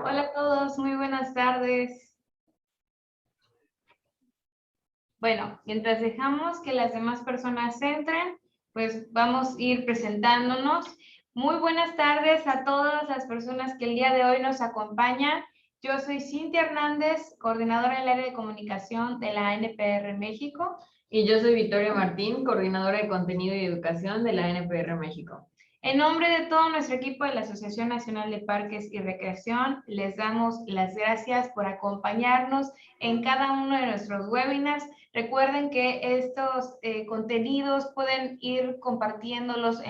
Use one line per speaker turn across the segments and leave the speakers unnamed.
Hola a todos, muy buenas tardes. Bueno, mientras dejamos que las demás personas entren, pues vamos a ir presentándonos. Muy buenas tardes a todas las personas que el día de hoy nos acompañan. Yo soy Cintia Hernández, coordinadora del área de comunicación de la NPR México.
Y yo soy Victoria Martín, coordinadora de contenido y educación de la NPR México.
En nombre de todo nuestro equipo de la Asociación Nacional de Parques y Recreación, les damos las gracias por acompañarnos en cada uno de nuestros webinars. Recuerden que estos contenidos pueden ir compartiéndolos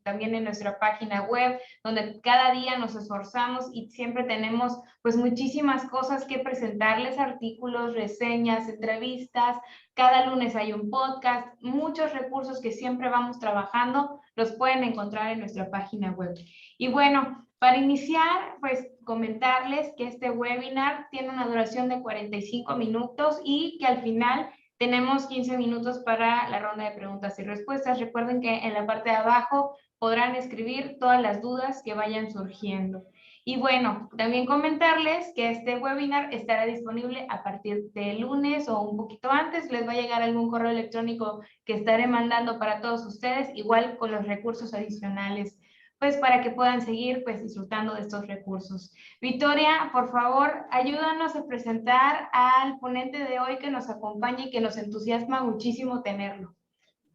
también en nuestra página web, donde cada día nos esforzamos y siempre tenemos pues muchísimas cosas que presentarles, artículos, reseñas, entrevistas. Cada lunes hay un podcast, muchos recursos que siempre vamos trabajando, los pueden encontrar en nuestra página web. Y bueno, para iniciar, pues comentarles que este webinar tiene una duración de 45 minutos y que al final tenemos 15 minutos para la ronda de preguntas y respuestas. Recuerden que en la parte de abajo podrán escribir todas las dudas que vayan surgiendo. Y bueno, también comentarles que este webinar estará disponible a partir de lunes o un poquito antes. Les va a llegar algún correo electrónico que estaré mandando para todos ustedes, igual con los recursos adicionales, pues para que puedan seguir pues disfrutando de estos recursos. Victoria, por favor, ayúdanos a presentar al ponente de hoy que nos acompaña y que nos entusiasma muchísimo tenerlo.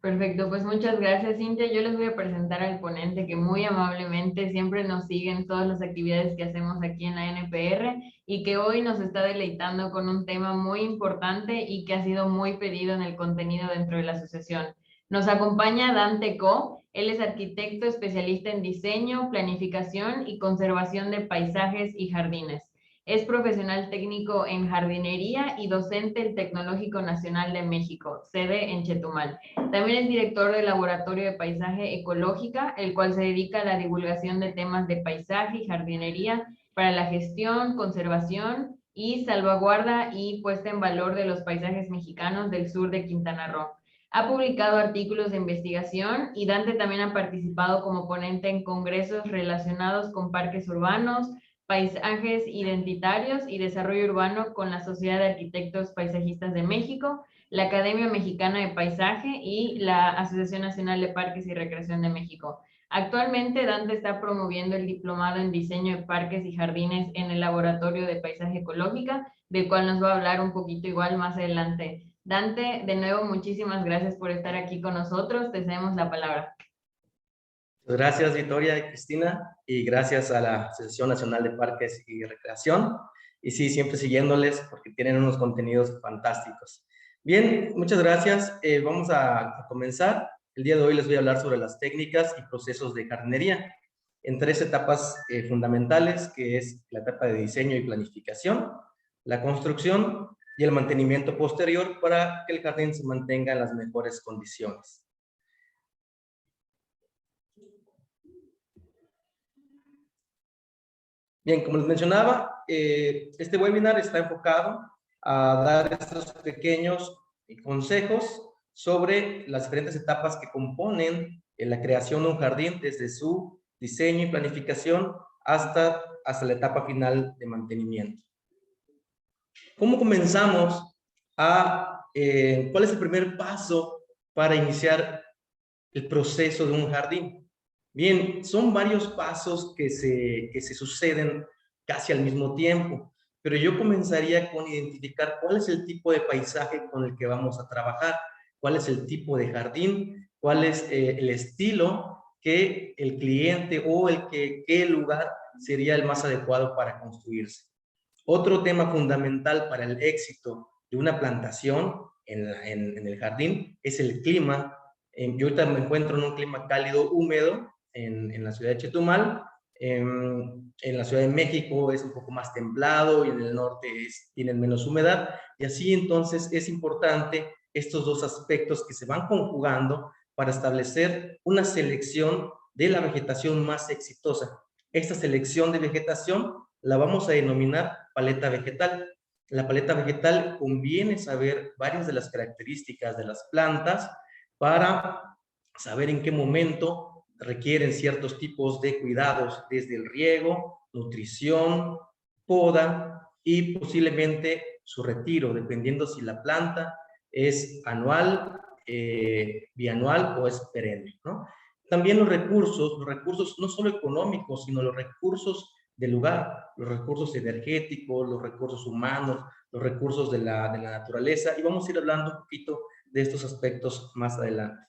Perfecto, pues muchas gracias, Cintia. Yo les voy a presentar al ponente que muy amablemente siempre nos sigue en todas las actividades que hacemos aquí en la NPR y que hoy nos está deleitando con un tema muy importante y que ha sido muy pedido en el contenido dentro de la asociación. Nos acompaña Dante Co. Él es arquitecto especialista en diseño, planificación y conservación de paisajes y jardines. Es profesional técnico en jardinería y docente del Tecnológico Nacional de México, sede en Chetumal. También es director del Laboratorio de Paisaje Ecológica, el cual se dedica a la divulgación de temas de paisaje y jardinería para la gestión, conservación y salvaguarda y puesta en valor de los paisajes mexicanos del sur de Quintana Roo. Ha publicado artículos de investigación y Dante también ha participado como ponente en congresos relacionados con parques urbanos, paisajes identitarios y desarrollo urbano con la Sociedad de Arquitectos Paisajistas de México, la Academia Mexicana de Paisaje y la Asociación Nacional de Parques y Recreación de México. Actualmente, Dante está promoviendo el diplomado en diseño de parques y jardines en el Laboratorio de Paisaje Ecológica, del cual nos va a hablar un poquito igual más adelante. Dante, de nuevo, muchísimas gracias por estar aquí con nosotros. Te cedemos la palabra.
Gracias, Victoria y Cristina, y gracias a la Asociación Nacional de Parques y Recreación. Y sí, siempre siguiéndoles porque tienen unos contenidos fantásticos. Bien, muchas gracias. Vamos a comenzar. El día de hoy les voy a hablar sobre las técnicas y procesos de jardinería en tres etapas fundamentales, que es la etapa de diseño y planificación, la construcción y el mantenimiento posterior para que el jardín se mantenga en las mejores condiciones. Bien, como les mencionaba, este webinar está enfocado a dar estos pequeños consejos sobre las diferentes etapas que componen la creación de un jardín, desde su diseño y planificación hasta la etapa final de mantenimiento. ¿Cómo comenzamos cuál es el primer paso para iniciar el proceso de un jardín? Bien, son varios pasos que se suceden casi al mismo tiempo, pero yo comenzaría con identificar cuál es el tipo de paisaje con el que vamos a trabajar, cuál es el tipo de jardín, cuál es el estilo que el cliente o qué lugar sería el más adecuado para construirse. Otro tema fundamental para el éxito de una plantación en el jardín es el clima. Yo ahorita me encuentro en un clima cálido, húmedo, en la ciudad de Chetumal. En la Ciudad de México es un poco más templado y en el norte tienen menos humedad. Y así entonces es importante estos dos aspectos que se van conjugando para establecer una selección de la vegetación más exitosa. Esta selección de vegetación la vamos a denominar paleta vegetal. La paleta vegetal conviene saber varias de las características de las plantas para saber en qué momento requieren ciertos tipos de cuidados, desde el riego, nutrición, poda y posiblemente su retiro, dependiendo si la planta es anual, bianual o es perenne, ¿no? También los recursos no solo económicos, sino los recursos del lugar, los recursos energéticos, los recursos humanos, los recursos de la naturaleza, y vamos a ir hablando un poquito de estos aspectos más adelante.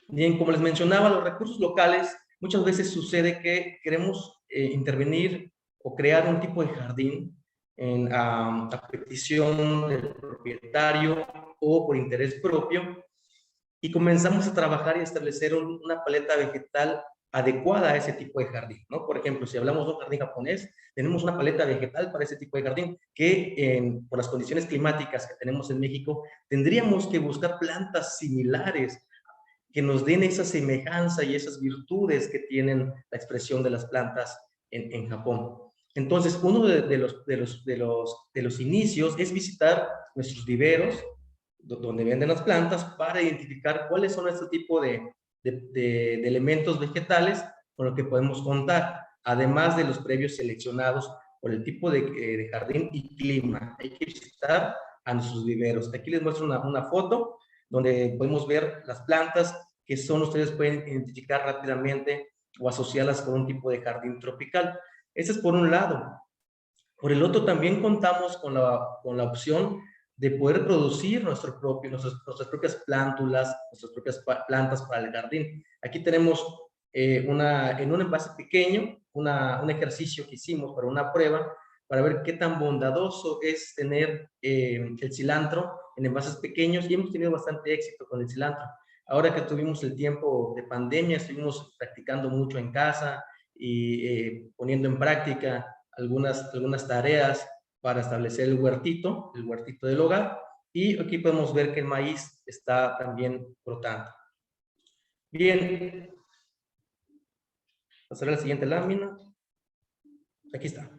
Bien, como les mencionaba, los recursos locales, muchas veces sucede que queremos intervenir o crear un tipo de jardín a petición del propietario o por interés propio, y comenzamos a trabajar y a establecer una paleta vegetal adecuada a ese tipo de jardín, ¿no? Por ejemplo, si hablamos de un jardín japonés, tenemos una paleta vegetal para ese tipo de jardín que por las condiciones climáticas que tenemos en México, tendríamos que buscar plantas similares que nos den esa semejanza y esas virtudes que tienen la expresión de las plantas en Japón. Entonces, uno de los inicios es visitar nuestros viveros, donde venden las plantas, para identificar cuáles son este tipo de elementos vegetales con los que podemos contar, además de los previos seleccionados por el tipo de jardín y clima. Hay que visitar a nuestros viveros. Aquí les muestro una foto donde podemos ver las plantas que ustedes pueden identificar rápidamente o asociarlas con un tipo de jardín tropical. Ese es por un lado. Por el otro, también contamos con la opción de poder producir nuestras propias plántulas, nuestras propias plantas para el jardín. Aquí tenemos en un envase pequeño, un ejercicio que hicimos para una prueba, para ver qué tan bondadoso es tener el cilantro en envases pequeños, y hemos tenido bastante éxito con el cilantro. Ahora que tuvimos el tiempo de pandemia, estuvimos practicando mucho en casa y poniendo en práctica algunas tareas para establecer el huertito del hogar, y aquí podemos ver que el maíz está también brotando. Bien, pasaré a la siguiente lámina. Aquí está.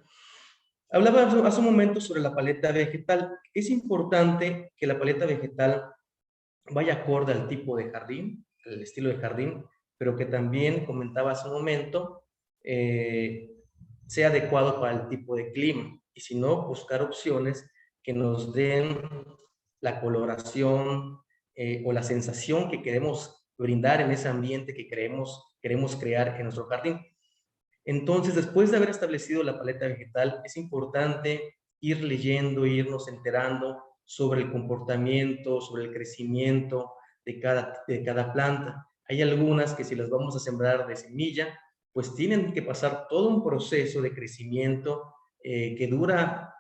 Hablaba hace un momento sobre la paleta vegetal. Es importante que la paleta vegetal vaya acorde al tipo de jardín, el estilo de jardín, pero que también, comentaba hace un momento, sea adecuado para el tipo de clima. Y si no, buscar opciones que nos den la coloración o la sensación que queremos brindar en ese ambiente que queremos crear en nuestro jardín. Entonces, después de haber establecido la paleta vegetal, es importante ir leyendo, irnos enterando sobre el comportamiento, sobre el crecimiento de cada planta. Hay algunas que, si las vamos a sembrar de semilla, pues tienen que pasar todo un proceso de crecimiento que dura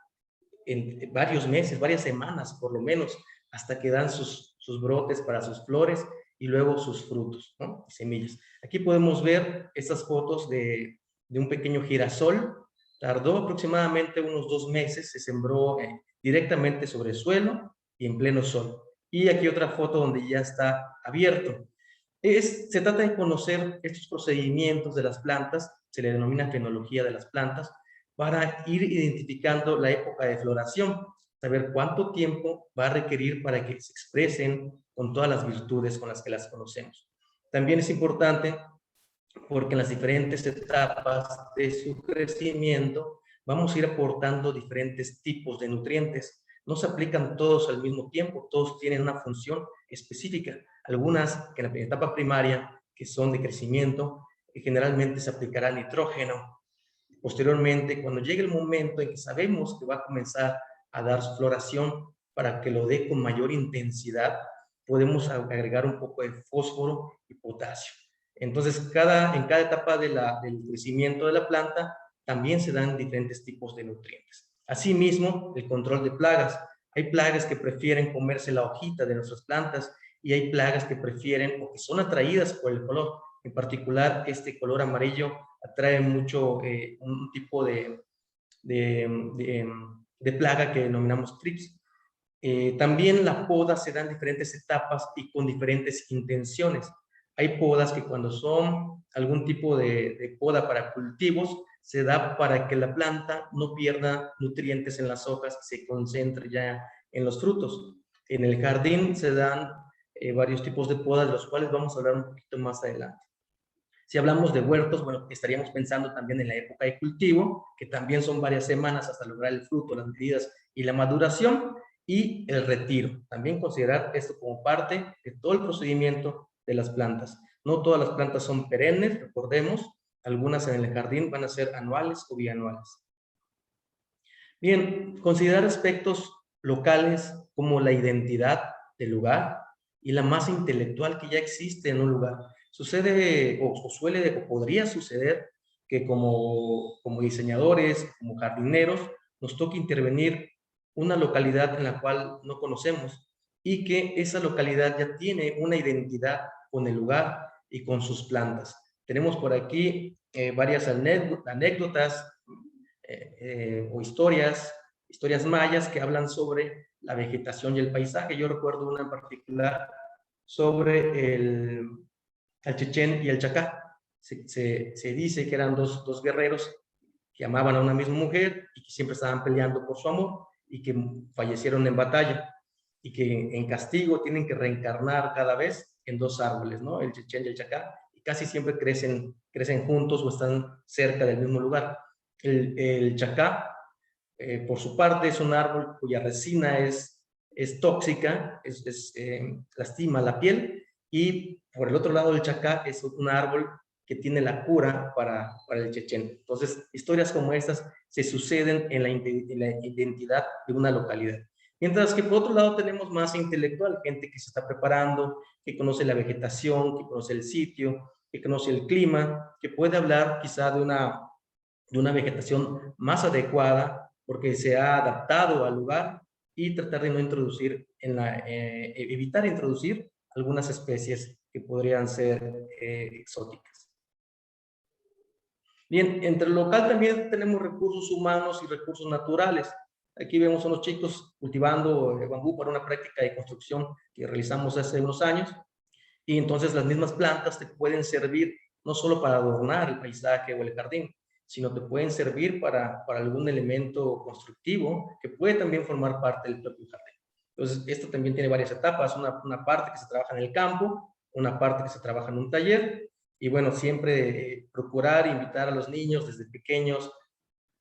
en varios meses, varias semanas por lo menos, hasta que dan sus brotes para sus flores y luego sus frutos, ¿no? Semillas. Aquí podemos ver estas fotos de un pequeño girasol. Tardó aproximadamente unos 2 meses, se sembró directamente sobre el suelo y en pleno sol. Y aquí otra foto donde ya está abierto. Se trata de conocer estos procedimientos de las plantas, se le denomina fenología de las plantas, para ir identificando la época de floración, saber cuánto tiempo va a requerir para que se expresen con todas las virtudes con las que las conocemos. También es importante porque en las diferentes etapas de su crecimiento vamos a ir aportando diferentes tipos de nutrientes. No se aplican todos al mismo tiempo, todos tienen una función específica. Algunas que en la etapa primaria, que son de crecimiento, generalmente se aplicará nitrógeno. Posteriormente, cuando llegue el momento en que sabemos que va a comenzar a dar su floración, para que lo dé con mayor intensidad, podemos agregar un poco de fósforo y potasio. Entonces, en cada etapa del crecimiento de la planta, también se dan diferentes tipos de nutrientes. Asimismo, el control de plagas. Hay plagas que prefieren comerse la hojita de nuestras plantas, y hay plagas que prefieren o que son atraídas por el color. En particular, este color amarillo atrae mucho un tipo de plaga que denominamos trips. También la poda se da en diferentes etapas y con diferentes intenciones. Hay podas que, cuando son algún tipo de poda para cultivos, se da para que la planta no pierda nutrientes en las hojas y se concentre ya en los frutos. En el jardín se dan varios tipos de podas, de los cuales vamos a hablar un poquito más adelante. Si hablamos de huertos, bueno, estaríamos pensando también en la época de cultivo, que también son varias semanas hasta lograr el fruto, las medidas y la maduración, y el retiro. También considerar esto como parte de todo el procedimiento de las plantas. No todas las plantas son perennes, recordemos, algunas en el jardín van a ser anuales o bianuales. Bien, considerar aspectos locales como la identidad del lugar y la masa intelectual que ya existe en un lugar. Sucede o suele o podría suceder que como diseñadores, como jardineros, nos toque intervenir una localidad en la cual no conocemos y que esa localidad ya tiene una identidad con el lugar y con sus plantas. Tenemos por aquí varias anécdotas o historias mayas que hablan sobre la vegetación y el paisaje. Yo recuerdo una en particular sobre el Chichén y el Chacá. Se dice que eran dos guerreros que amaban a una misma mujer y que siempre estaban peleando por su amor y que fallecieron en batalla y que en castigo tienen que reencarnar cada vez en dos árboles, ¿no? El Chichén y el Chacá, y casi siempre crecen juntos o están cerca del mismo lugar. El Chacá, por su parte, es un árbol cuya resina es tóxica, lastima la piel, y por el otro lado del Chacá es un árbol que tiene la cura para el Chichén. Entonces, historias como estas se suceden en la identidad de una localidad. Mientras que por otro lado tenemos masa intelectual, gente que se está preparando, que conoce la vegetación, que conoce el sitio, que conoce el clima, que puede hablar quizá de una vegetación más adecuada porque se ha adaptado al lugar y tratar de no introducir, evitar introducir algunas especies que podrían ser exóticas. Bien, entre el local también tenemos recursos humanos y recursos naturales. Aquí vemos a unos chicos cultivando bambú para una práctica de construcción que realizamos hace unos años. Y entonces las mismas plantas te pueden servir no solo para adornar el paisaje o el jardín, sino te pueden servir para algún elemento constructivo que puede también formar parte del propio jardín. Entonces, esto también tiene varias etapas, una parte que se trabaja en el campo, una parte que se trabaja en un taller, y bueno, siempre procurar invitar a los niños desde pequeños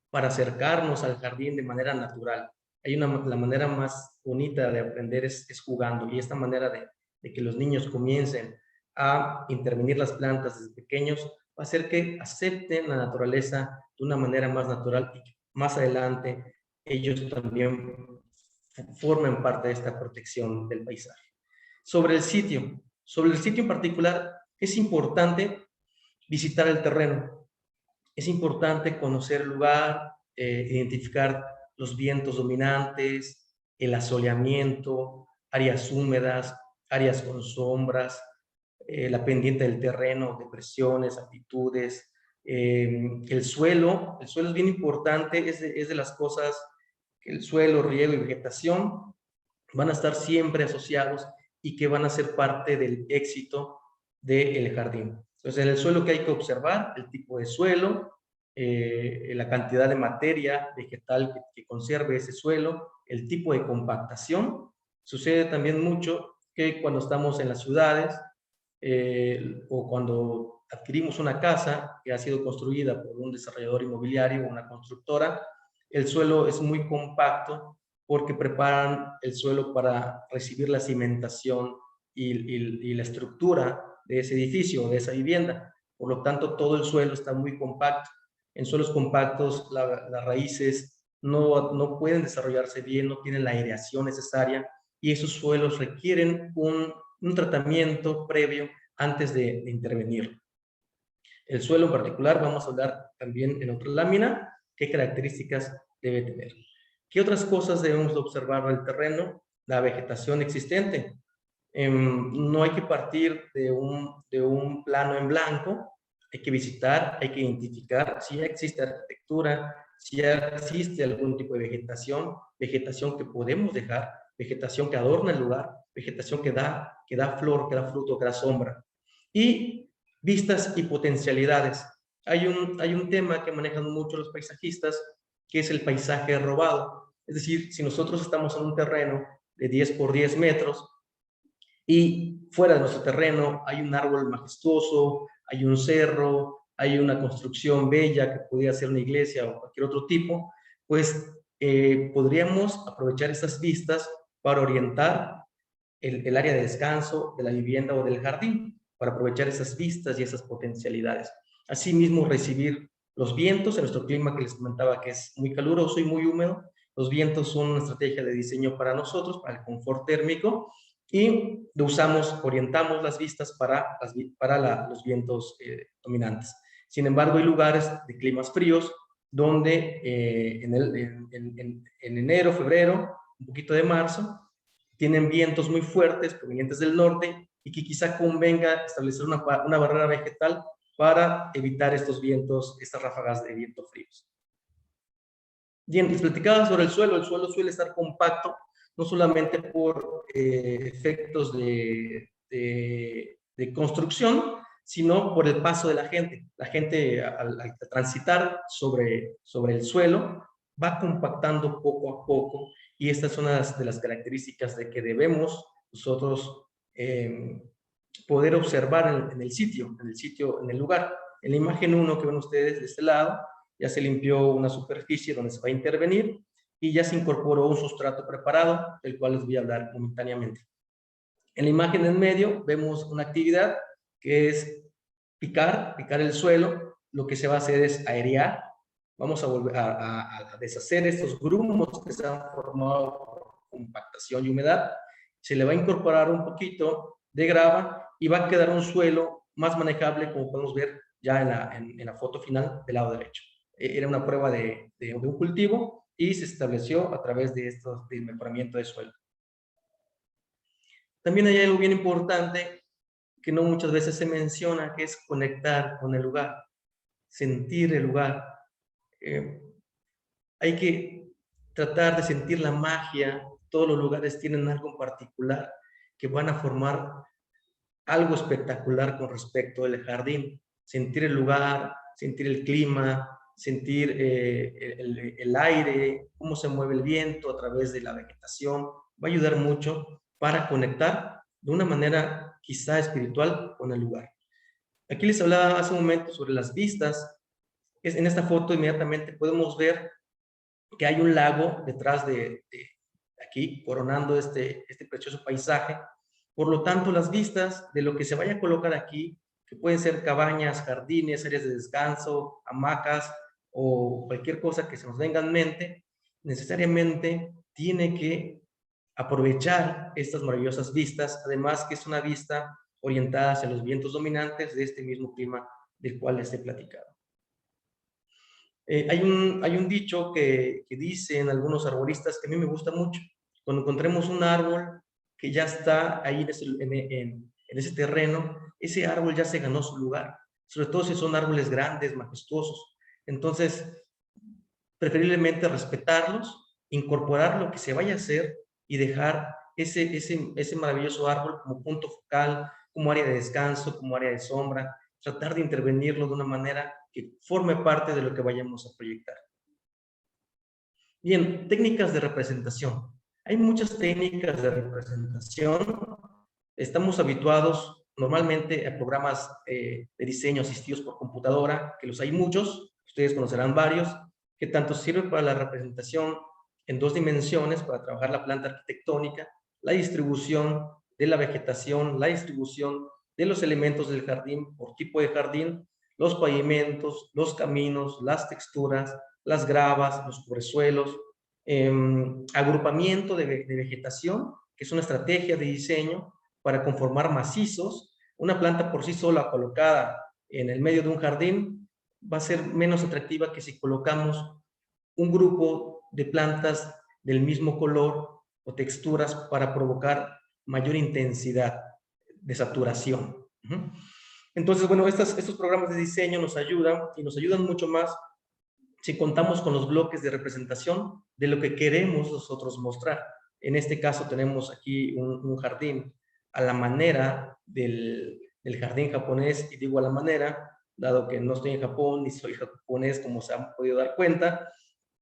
para acercarnos al jardín de manera natural. La manera más bonita de aprender es jugando, y esta manera de que los niños comiencen a intervenir las plantas desde pequeños va a hacer que acepten la naturaleza de una manera más natural y que más adelante ellos también formen parte de esta protección del paisaje. Sobre el sitio en particular, es importante visitar el terreno. Es importante conocer el lugar, identificar los vientos dominantes, el asoleamiento, áreas húmedas, áreas con sombras, la pendiente del terreno, depresiones, altitudes, el suelo es bien importante, es de las cosas que el suelo, riego y vegetación van a estar siempre asociados y que van a ser parte del éxito del jardín. Entonces, en el suelo que hay que observar, el tipo de suelo, la cantidad de materia vegetal que conserve ese suelo, el tipo de compactación. Sucede también mucho que cuando estamos en las ciudades o cuando adquirimos una casa que ha sido construida por un desarrollador inmobiliario o una constructora, el suelo es muy compacto porque preparan el suelo para recibir la cimentación y la estructura de ese edificio, de esa vivienda. Por lo tanto, todo el suelo está muy compacto. En suelos compactos, las raíces no pueden desarrollarse bien, no tienen la aireación necesaria, y esos suelos requieren un tratamiento previo antes de intervenir. El suelo en particular, vamos a hablar también en otra lámina, qué características debe tener. ¿Qué otras cosas debemos observar del terreno? La vegetación existente. No hay que partir de un plano en blanco, hay que visitar, hay que identificar si ya existe arquitectura, si ya existe algún tipo de vegetación que podemos dejar, vegetación que adorna el lugar, vegetación que da flor, que da fruto, que da sombra. Y vistas y potencialidades. Hay un tema que manejan mucho los paisajistas, que es el paisaje robado. Es decir, si nosotros estamos en un terreno de 10 por 10 metros y fuera de nuestro terreno hay un árbol majestuoso, hay un cerro, hay una construcción bella que podría ser una iglesia o cualquier otro tipo, pues podríamos aprovechar esas vistas para orientar el área de descanso de la vivienda o del jardín, para aprovechar esas vistas y esas potencialidades. Asimismo, recibir los vientos en nuestro clima que les comentaba que es muy caluroso y muy húmedo. Los vientos son una estrategia de diseño para nosotros, para el confort térmico, y orientamos las vistas para los vientos dominantes. Sin embargo, hay lugares de climas fríos donde en enero, febrero, un poquito de marzo, tienen vientos muy fuertes provenientes del norte y que quizá convenga establecer una barrera vegetal para evitar estos vientos, estas ráfagas de viento fríos. Bien, les platicaba sobre el suelo suele estar compacto, no solamente por efectos de construcción, sino por el paso de la gente. La gente al transitar sobre el suelo va compactando poco a poco, y estas son una de las características de que debemos nosotros poder observar en el lugar. En la imagen 1 que ven ustedes de este lado, ya se limpió una superficie donde se va a intervenir y ya se incorporó un sustrato preparado, del cual les voy a hablar momentáneamente. En la imagen en medio vemos una actividad que es picar el suelo. Lo que se va a hacer es airear. Vamos a volver a deshacer estos grumos que se han formado por compactación y humedad. Se le va a incorporar un poquito de grava y va a quedar un suelo más manejable, como podemos ver ya en la foto final del lado derecho. Era una prueba de un cultivo y se estableció a través de mejoramiento de suelo. También hay algo bien importante que no muchas veces se menciona, que es conectar con el lugar, sentir el lugar. Hay que tratar de sentir la magia. Todos los lugares tienen algo en particular que van a formar algo espectacular con respecto al jardín. Sentir el lugar, sentir el clima, sentir el aire, cómo se mueve el viento a través de la vegetación, va a ayudar mucho para conectar de una manera quizá espiritual con el lugar. Aquí les hablaba hace un momento sobre las vistas. En esta foto inmediatamente podemos ver que hay un lago detrás de aquí, coronando este precioso paisaje. Por lo tanto, las vistas de lo que se vaya a colocar aquí, que pueden ser cabañas, jardines, áreas de descanso, hamacas o cualquier cosa que se nos venga en mente, necesariamente tiene que aprovechar estas maravillosas vistas, además que es una vista orientada hacia los vientos dominantes de este mismo clima del cual les he platicado. Hay un dicho que dicen algunos arboristas que a mí me gusta mucho. Cuando encontremos un árbol que ya está ahí en ese terreno, ese árbol ya se ganó su lugar, sobre todo si son árboles grandes, majestuosos. Entonces, preferiblemente respetarlos, incorporar lo que se vaya a hacer y dejar ese maravilloso árbol como punto focal, como área de descanso, como área de sombra, tratar de intervenirlo de una manera que forme parte de lo que vayamos a proyectar. Bien, técnicas de representación. Hay muchas técnicas de representación. Estamos habituados normalmente a programas de diseño asistidos por computadora, que los hay muchos, ustedes conocerán varios, que tanto sirven para la representación en 2 dimensiones, para trabajar la planta arquitectónica, la distribución de la vegetación, la distribución de los elementos del jardín por tipo de jardín, los pavimentos, los caminos, las texturas, las gravas, los cubresuelos, agrupamiento de vegetación, que es una estrategia de diseño para conformar macizos. Una planta por sí sola colocada en el medio de un jardín va a ser menos atractiva que si colocamos un grupo de plantas del mismo color o texturas para provocar mayor intensidad de saturación. Entonces, bueno, estos programas de diseño nos ayudan y nos ayudan mucho más si contamos con los bloques de representación de lo que queremos nosotros mostrar. En este caso tenemos aquí un jardín a la manera del jardín japonés, y digo a la manera, dado que no estoy en Japón ni soy japonés, como se han podido dar cuenta,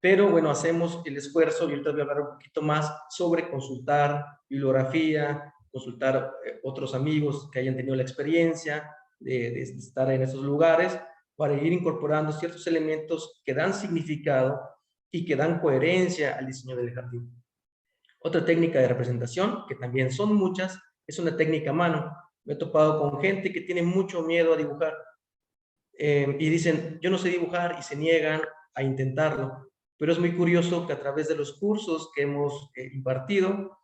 pero bueno, hacemos el esfuerzo, y ahorita voy a hablar un poquito más sobre consultar bibliografía, consultar otros amigos que hayan tenido la experiencia, de estar en esos lugares, para ir incorporando ciertos elementos que dan significado y que dan coherencia al diseño del jardín. Otra técnica de representación, que también son muchas, es una técnica a mano. Me he topado con gente que tiene mucho miedo a dibujar y dicen, yo no sé dibujar, y se niegan a intentarlo. Pero es muy curioso que a través de los cursos que hemos impartido,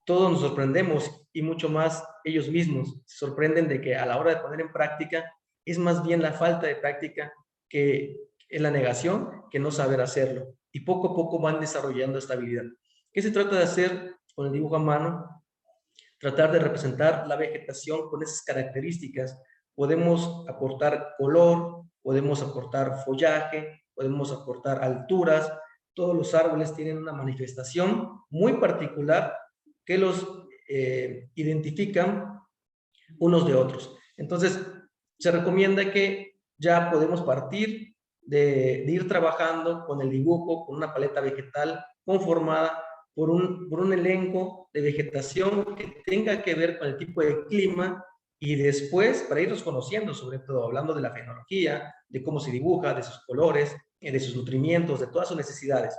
todos nos sorprendemos, y mucho más ellos mismos se sorprenden de que a la hora de poner en práctica es más bien la falta de práctica que es la negación, que no saber hacerlo. Y poco a poco van desarrollando esta habilidad. ¿Qué se trata de hacer con el dibujo a mano? Tratar de representar la vegetación con esas características. Podemos aportar color, podemos aportar follaje, podemos aportar alturas. Todos los árboles tienen una manifestación muy particular que los identifican unos de otros. Entonces, se recomienda que ya podemos partir de ir trabajando con el dibujo, con una paleta vegetal conformada por un elenco de vegetación que tenga que ver con el tipo de clima, y después para irnos conociendo, sobre todo hablando de la fenología, de cómo se dibuja, de sus colores, de sus nutrimientos, de todas sus necesidades,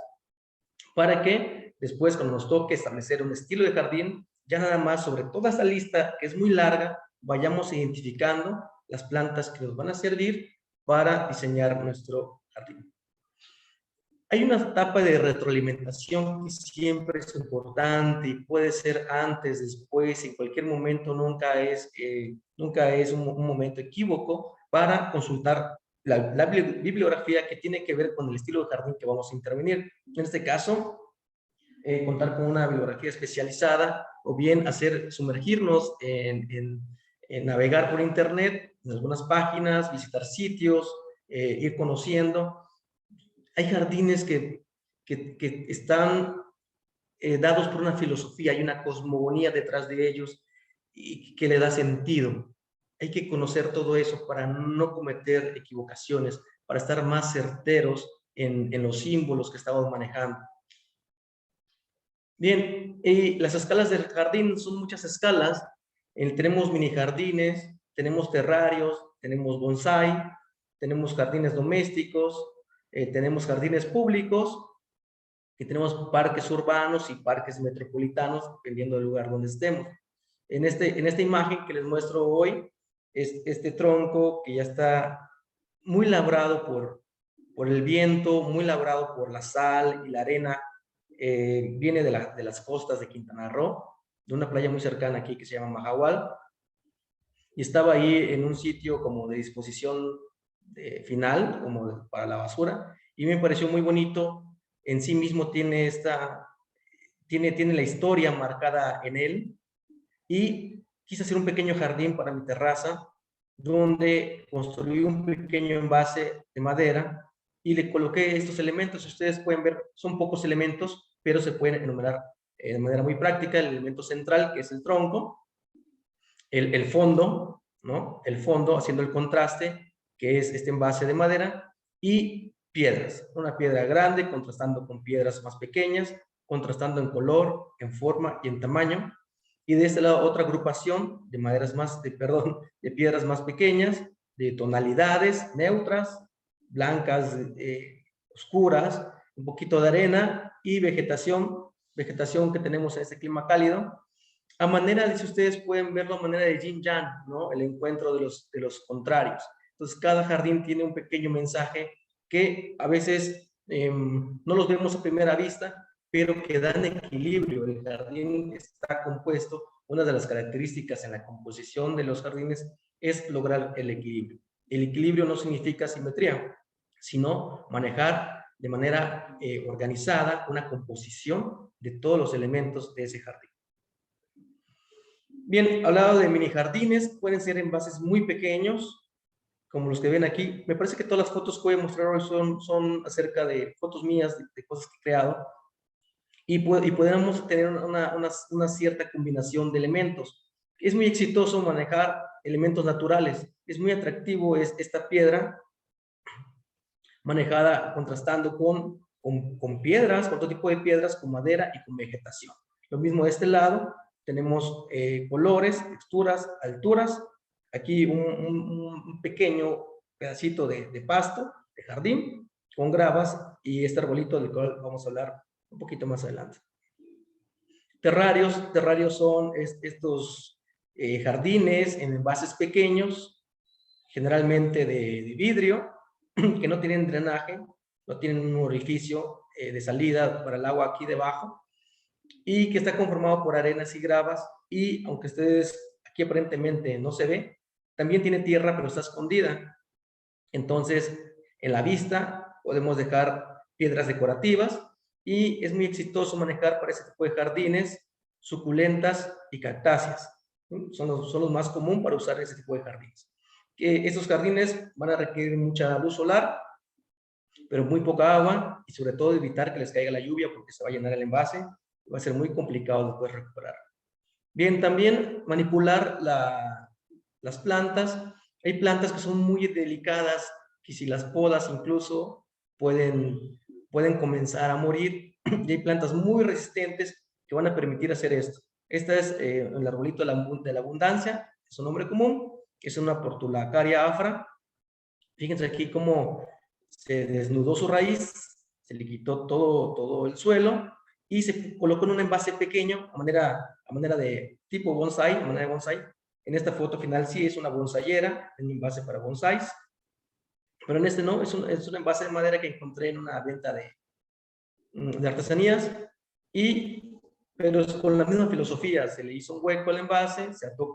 para que después, cuando nos toque establecer un estilo de jardín, ya nada más sobre toda esta lista, que es muy larga, vayamos identificando las plantas que nos van a servir para diseñar nuestro jardín. Hay una etapa de retroalimentación que siempre es importante, y puede ser antes, después, en cualquier momento. Nunca es un momento equívoco para consultar la bibliografía que tiene que ver con el estilo de jardín que vamos a intervenir. En este caso, contar con una bibliografía especializada, o bien sumergirnos en navegar por internet, en algunas páginas, visitar sitios, ir conociendo. Hay jardines que están dados por una filosofía, hay una cosmogonía detrás de ellos, y que le da sentido. Hay que conocer todo eso para no cometer equivocaciones, para estar más certeros en los símbolos que estamos manejando. Bien, las escalas del jardín son muchas escalas. Tenemos mini jardines, tenemos terrarios, tenemos bonsái, tenemos jardines domésticos, tenemos jardines públicos, y tenemos parques urbanos y parques metropolitanos, dependiendo del lugar donde estemos. En esta imagen que les muestro hoy, es este tronco que ya está muy labrado por el viento, muy labrado por la sal y la arena. Viene de las costas de Quintana Roo, de una playa muy cercana aquí que se llama Mahahual, y estaba ahí en un sitio como de disposición final, como para la basura, y me pareció muy bonito. En sí mismo tiene la historia marcada en él, y quise hacer un pequeño jardín para mi terraza, donde construí un pequeño envase de madera y le coloqué estos elementos. Ustedes pueden ver, son pocos elementos, pero se pueden enumerar de manera muy práctica. El elemento central, que es el tronco, el fondo, ¿no? El fondo haciendo el contraste, que es este envase de madera, y piedras. Una piedra grande contrastando con piedras más pequeñas, contrastando en color, en forma y en tamaño. Y de este lado otra agrupación de de piedras más pequeñas, de tonalidades neutras, blancas, oscuras, un poquito de arena y vegetación que tenemos en este clima cálido. A manera, si ustedes pueden verlo, a manera de yin yang, ¿no? El encuentro de los contrarios. Entonces, cada jardín tiene un pequeño mensaje que a veces no los vemos a primera vista, pero que dan equilibrio. El jardín está compuesto, una de las características en la composición de los jardines es lograr el equilibrio. El equilibrio no significa simetría, sino manejar de manera organizada una composición de todos los elementos de ese jardín. Bien, hablado de mini jardines, pueden ser envases muy pequeños, como los que ven aquí. Me parece que todas las fotos que voy a mostrar hoy son acerca de fotos mías, de cosas que he creado, y podemos tener una cierta combinación de elementos. Es muy exitoso manejar elementos naturales. Es muy atractivo esta piedra manejada contrastando con piedras, con todo tipo de piedras, con madera y con vegetación. Lo mismo de este lado. Tenemos colores, texturas, alturas, aquí un pequeño pedacito de pasto, de jardín, con gravas y este arbolito del cual vamos a hablar un poquito más adelante. Terrarios son estos jardines en envases pequeños, generalmente de vidrio, que no tienen drenaje, no tienen un orificio de salida para el agua aquí debajo, y que está conformado por arenas y gravas, y aunque ustedes aquí aparentemente no se ve, también tiene tierra, pero está escondida. Entonces, en la vista podemos dejar piedras decorativas, y es muy exitoso manejar para ese tipo de jardines suculentas y cactáceas. Son los más comunes para usar ese tipo de jardines. Estos jardines van a requerir mucha luz solar, pero muy poca agua, y sobre todo evitar que les caiga la lluvia porque se va a llenar el envase y va a ser muy complicado después recuperar. Bien, también manipular las plantas. Hay plantas que son muy delicadas, que si las podas incluso pueden comenzar a morir, y hay plantas muy resistentes que van a permitir hacer esto. Esta es el arbolito de la abundancia, es un nombre común, que es una Portulacaria afra. Fíjense aquí cómo se desnudó su raíz, se le quitó todo el suelo y se colocó en un envase pequeño a manera de tipo bonsai, a manera de bonsai. En esta foto final sí es una bonsaiera, un envase para bonsais, pero en este no, es un envase de madera que encontré en una venta de artesanías, pero es con la misma filosofía. Se le hizo un hueco al envase, se ató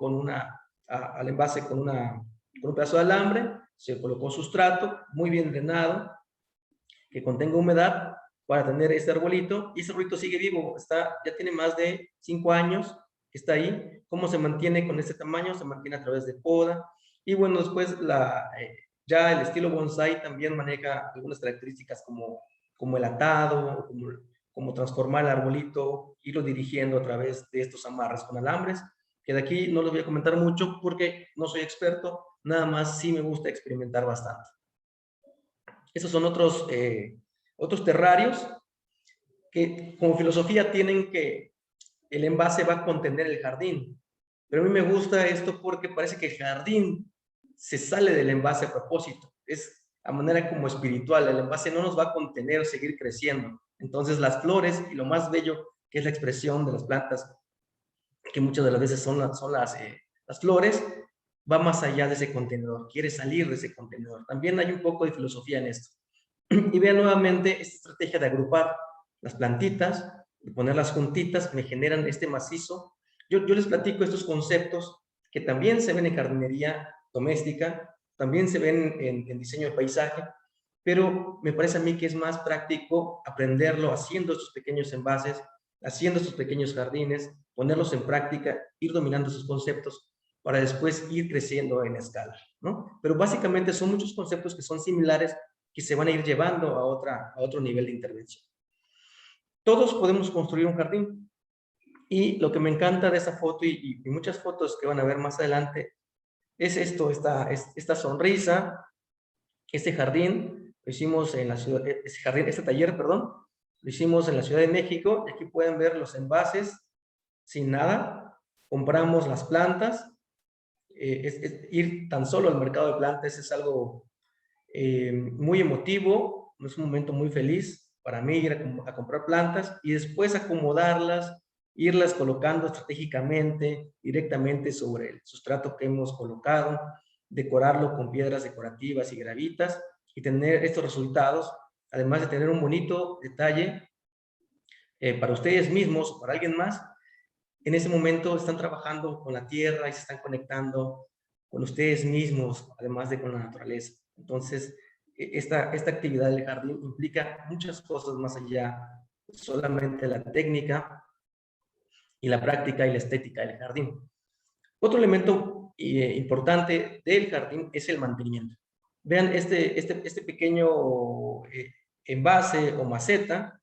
al envase con un pedazo de alambre, se colocó sustrato muy bien drenado, que contenga humedad para tener este arbolito, y ese arbolito sigue vivo, ya tiene más de 5 años que está ahí. ¿Cómo se mantiene con este tamaño? Se mantiene a través de poda, y bueno, después ya el estilo bonsai también maneja algunas características como el atado, como transformar el arbolito, irlo dirigiendo a través de estos amarres con alambres, que de aquí no los voy a comentar mucho porque no soy experto, nada más sí me gusta experimentar bastante. Estos son otros terrarios que como filosofía tienen que el envase va a contener el jardín. Pero a mí me gusta esto porque parece que el jardín se sale del envase a propósito. Es a manera como espiritual. El envase no nos va a contener o seguir creciendo. Entonces las flores y lo más bello que es la expresión de las plantas, que muchas de las veces son las flores, va más allá de ese contenedor, quiere salir de ese contenedor. También hay un poco de filosofía en esto. Y vean nuevamente esta estrategia de agrupar las plantitas, de ponerlas juntitas, me generan este macizo. Yo les platico estos conceptos que también se ven en jardinería doméstica, también se ven en diseño de paisaje, pero me parece a mí que es más práctico aprenderlo haciendo estos pequeños envases, haciendo estos pequeños jardines, ponerlos en práctica, ir dominando esos conceptos para después ir creciendo en escala, ¿no? Pero básicamente son muchos conceptos que son similares, que se van a ir llevando a otro nivel de intervención. Todos podemos construir un jardín, y lo que me encanta de esta foto y muchas fotos que van a ver más adelante es esta sonrisa. Este jardín lo hicimos en la ciudad, este taller, perdón, lo hicimos en la Ciudad de México, y aquí pueden ver los envases sin nada. Compramos las plantas, ir tan solo al mercado de plantas es algo muy emotivo, es un momento muy feliz para mí ir a comprar plantas y después acomodarlas, irlas colocando estratégicamente directamente sobre el sustrato que hemos colocado, decorarlo con piedras decorativas y gravitas y tener estos resultados, además de tener un bonito detalle para ustedes mismos o para alguien más. En ese momento están trabajando con la tierra y se están conectando con ustedes mismos, además de con la naturaleza. Entonces, esta actividad del jardín implica muchas cosas más allá de solamente la técnica y la práctica y la estética del jardín. Otro elemento importante del jardín es el mantenimiento. Vean este pequeño envase o maceta,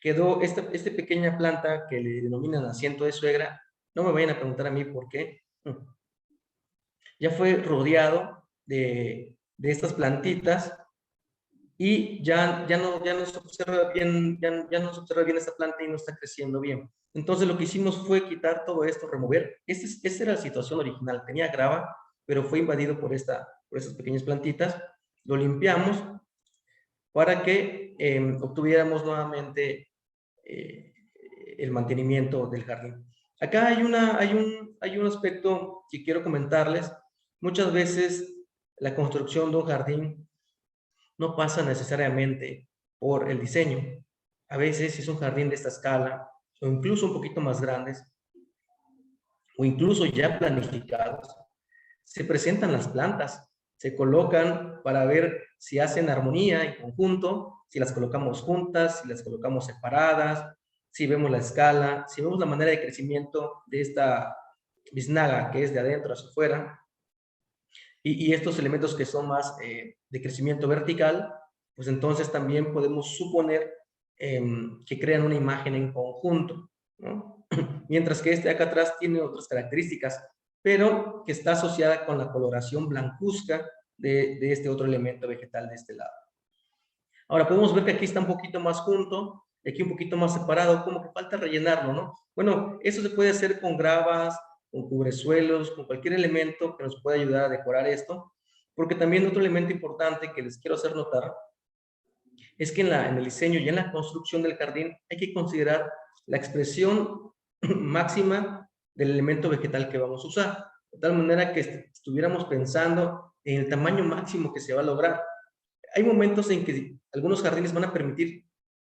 quedó esta pequeña planta que le denominan asiento de suegra. No me vayan a preguntar a mí por qué. Ya fue rodeado de estas plantitas, y ya no se observa bien, ya no se observa bien esta planta y no está creciendo bien. Entonces lo que hicimos fue quitar todo esto, remover. Esta era la situación original, tenía grava, pero fue invadido por estas pequeñas plantitas. Lo limpiamos para que obtuviéramos nuevamente el mantenimiento del jardín. Acá hay un aspecto que quiero comentarles. Muchas veces la construcción de un jardín no pasa necesariamente por el diseño. A veces, si es un jardín de esta escala, o incluso un poquito más grandes, o incluso ya planificados, se presentan las plantas, se colocan para ver si hacen armonía en conjunto, si las colocamos juntas, si las colocamos separadas, si vemos la escala, si vemos la manera de crecimiento de esta biznaga que es de adentro hacia afuera, y estos elementos que son más de crecimiento vertical, pues entonces también podemos suponer que crean una imagen en conjunto, ¿no? Mientras que este de acá atrás tiene otras características, pero que está asociada con la coloración blancuzca de este otro elemento vegetal de este lado. Ahora podemos ver que aquí está un poquito más junto, y aquí un poquito más separado, como que falta rellenarlo, ¿no? Bueno, eso se puede hacer con gravas, con cubresuelos, con cualquier elemento que nos pueda ayudar a decorar esto, porque también otro elemento importante que les quiero hacer notar es que en el diseño y en la construcción del jardín hay que considerar la expresión máxima del elemento vegetal que vamos a usar, de tal manera que estuviéramos pensando en el tamaño máximo que se va a lograr. Hay momentos en que algunos jardines van a permitir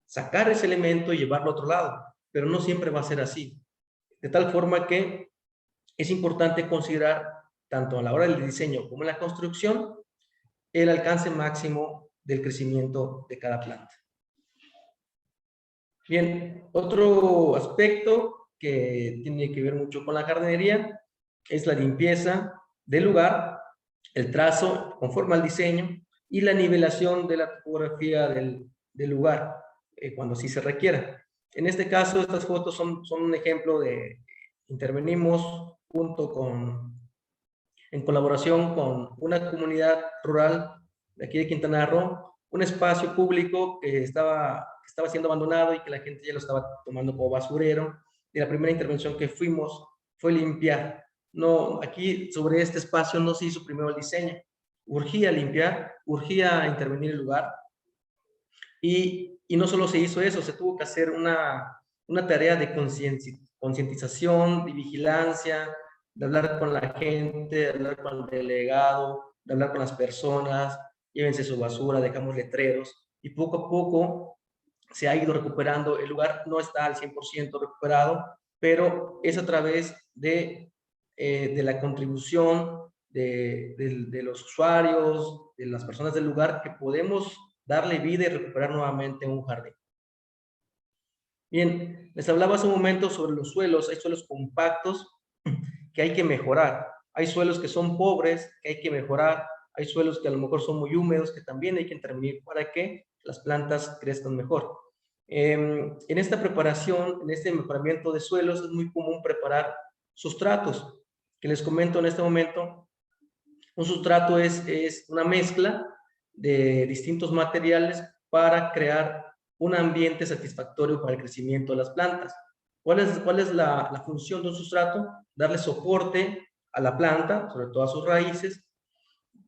sacar ese elemento y llevarlo a otro lado, pero no siempre va a ser así. De tal forma que es importante considerar, tanto a la hora del diseño como en la construcción, el alcance máximo del crecimiento de cada planta. Bien, otro aspecto que tiene que ver mucho con la jardinería es la limpieza del lugar, el trazo conforme al diseño y la nivelación de la topografía del lugar cuando así se requiera. En este caso, estas fotos son un ejemplo de intervenimos en colaboración con una comunidad rural de aquí de Quintana Roo, un espacio público que estaba siendo abandonado y que la gente ya lo estaba tomando como basurero. Y la primera intervención que fuimos fue limpiar. No, aquí sobre este espacio no se hizo primero el diseño. Urgía limpiar, urgía intervenir el lugar. Y no solo se hizo eso, se tuvo que hacer una tarea de concientización, de vigilancia, de hablar con la gente, de hablar con el delegado, de hablar con las personas, llévense su basura, dejamos letreros, y poco a poco se ha ido recuperando. El lugar no está al 100% recuperado, pero es a través de la contribución de los usuarios, de las personas del lugar, que podemos darle vida y recuperar nuevamente un jardín. Bien, les hablaba hace un momento sobre los suelos. Hay suelos compactos que hay que mejorar. Hay suelos que son pobres, que hay que mejorar. Hay suelos que a lo mejor son muy húmedos, que también hay que intervenir para que las plantas crezcan mejor. En esta preparación, en este mejoramiento de suelos, es muy común preparar sustratos, que les comento en este momento. Un sustrato es una mezcla de distintos materiales para crear un ambiente satisfactorio para el crecimiento de las plantas. ¿Cuál es la función de un sustrato? Darle soporte a la planta, sobre todo a sus raíces,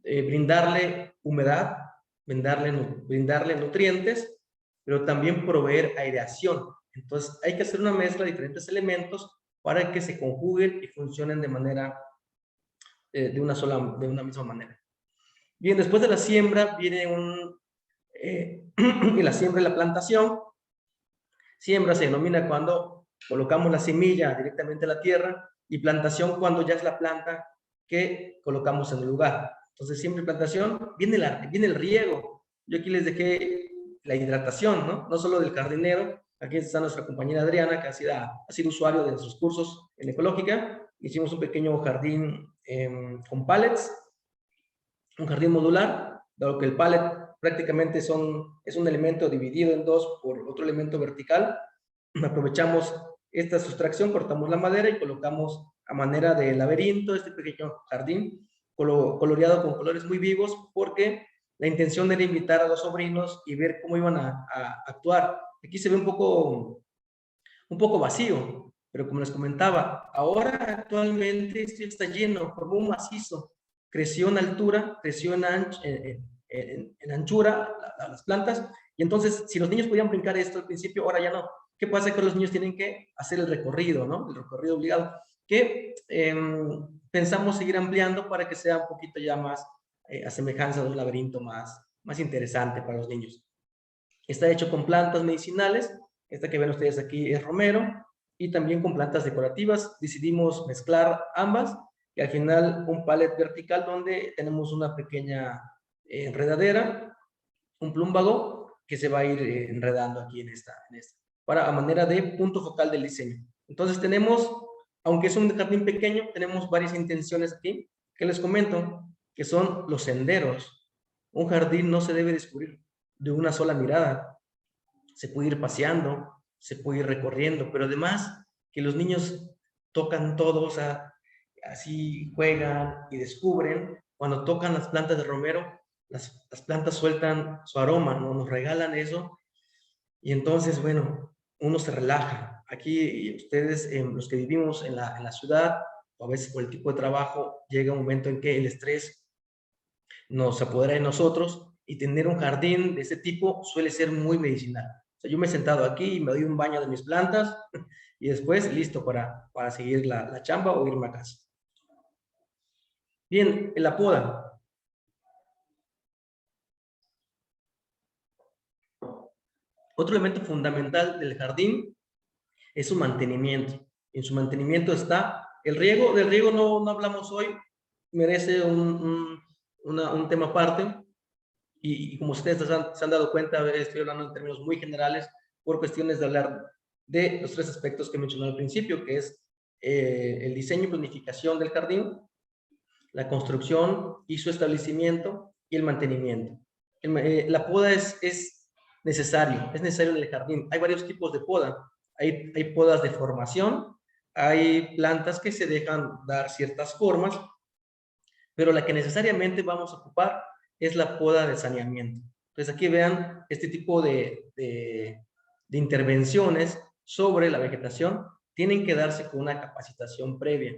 brindarle humedad, brindarle nutrientes, pero también proveer aireación. Entonces hay que hacer una mezcla de diferentes elementos para que se conjuguen y funcionen de manera, de una misma manera. Bien, después de la siembra viene la siembra y la plantación. Siembra se denomina cuando colocamos la semilla directamente a la tierra, y plantación cuando ya es la planta que colocamos en el lugar. Entonces, siembra y plantación, viene el riego. Yo aquí les dejé la hidratación, ¿no? No solo del jardinero. Aquí está nuestra compañera Adriana, que ha sido usuario de nuestros cursos en ecológica. Hicimos un pequeño jardín con pallets, un jardín modular, dado que el pallet prácticamente es un elemento dividido en dos por otro elemento vertical. Aprovechamos esta sustracción, cortamos la madera y colocamos a manera de laberinto este pequeño jardín coloreado con colores muy vivos, porque la intención era invitar a los sobrinos y ver cómo iban a actuar. Aquí se ve un poco vacío, pero como les comentaba, ahora actualmente esto está lleno, formó un macizo. creció en altura, creció en anchura las plantas, y entonces si los niños podían brincar esto al principio, ahora ya no. ¿Qué pasa? Que los niños tienen que hacer el recorrido, ¿no? El recorrido obligado, que pensamos seguir ampliando para que sea un poquito ya más a semejanza de un laberinto más interesante para los niños. Está hecho con plantas medicinales. Esta que ven ustedes aquí es romero, y también con plantas decorativas. Decidimos mezclar ambas, y al final un palet vertical donde tenemos una pequeña enredadera, un plúmbago que se va a ir enredando aquí en esta, para a manera de punto focal del diseño. Entonces tenemos, aunque es un jardín pequeño, tenemos varias intenciones aquí que les comento, que son los senderos. Un jardín no se debe descubrir de una sola mirada. Se puede ir paseando, se puede ir recorriendo, pero además que los niños tocan todo, o sea, así juegan y descubren. Cuando tocan las plantas de romero, las plantas sueltan su aroma, ¿no? Nos regalan eso, y entonces, bueno, uno se relaja. Aquí ustedes, los que vivimos en la ciudad, o a veces por el tipo de trabajo, llega un momento en que el estrés nos apodera de nosotros, y tener un jardín de ese tipo suele ser muy medicinal. O sea, yo me he sentado aquí y me doy un baño de mis plantas, y después listo para seguir la chamba o irme a casa. Bien, la poda. Otro elemento fundamental del jardín es su mantenimiento. En su mantenimiento está el riego. Del riego no hablamos hoy, merece un tema aparte, y como ustedes se han dado cuenta, estoy hablando en términos muy generales por cuestiones de hablar de los 3 aspectos que mencioné al principio, que es el diseño y planificación del jardín, la construcción y su establecimiento, y el mantenimiento. La poda es necesario en el jardín. Hay varios tipos de poda. Hay podas de formación, hay plantas que se dejan dar ciertas formas, pero la que necesariamente vamos a ocupar es la poda de saneamiento. Entonces aquí vean este tipo de intervenciones sobre la vegetación, tienen que darse con una capacitación previa.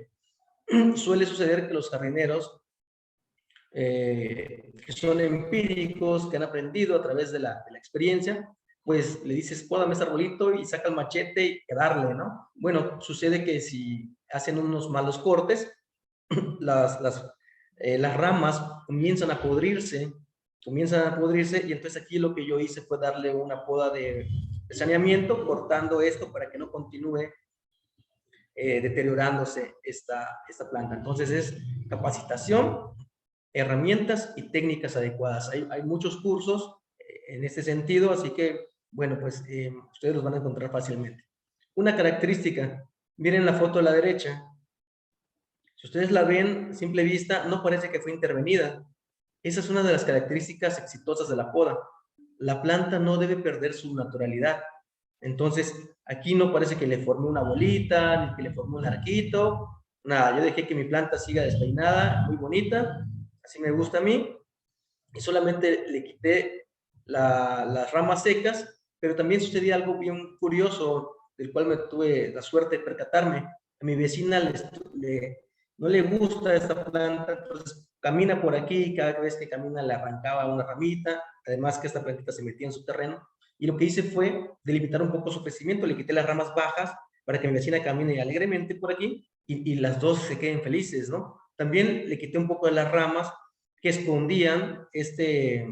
Suele suceder que los jardineros que son empíricos, que han aprendido a través de la experiencia, pues le dices, pódame ese arbolito, y saca el machete y darle, ¿no? Bueno, sucede que si hacen unos malos cortes, las ramas comienzan a podrirse, y entonces aquí lo que yo hice fue darle una poda de saneamiento, cortando esto para que no continúe deteriorándose esta planta. Entonces es capacitación, herramientas y técnicas adecuadas. Hay muchos cursos en este sentido, así que, bueno, pues ustedes los van a encontrar fácilmente. Una característica, miren la foto a la derecha. Si ustedes la ven a simple vista, no parece que fue intervenida. Esa es una de las características exitosas de la poda. La planta no debe perder su naturalidad. Entonces, aquí no parece que le formé una bolita, ni que le formé un arquito. Nada, yo dejé que mi planta siga despeinada, muy bonita, así me gusta a mí, y solamente le quité las ramas secas, pero también sucedía algo bien curioso, del cual me tuve la suerte de percatarme. A mi vecina no le gusta esta planta, entonces camina por aquí, y cada vez que camina le arrancaba una ramita, además que esta plantita se metía en su terreno, y lo que hice fue delimitar un poco su crecimiento, le quité las ramas bajas para que mi vecina camine alegremente por aquí, y las dos se queden felices, ¿no? También le quité un poco de las ramas que escondían este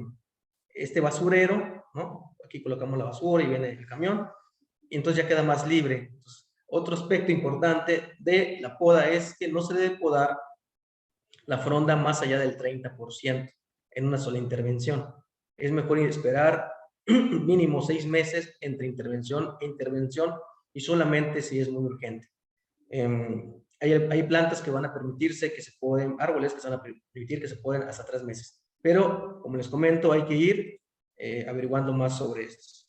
basurero, ¿no? Aquí colocamos la basura y viene el camión, y entonces ya queda más libre. Entonces, otro aspecto importante de la poda es que no se debe podar la fronda más allá del 30% en una sola intervención. Es mejor esperar mínimo 6 meses entre intervención e intervención, y solamente si es muy urgente. Hay plantas que van a permitirse que se poden, árboles que se van a permitir que se poden hasta 3 meses. Pero, como les comento, hay que ir averiguando más sobre esto.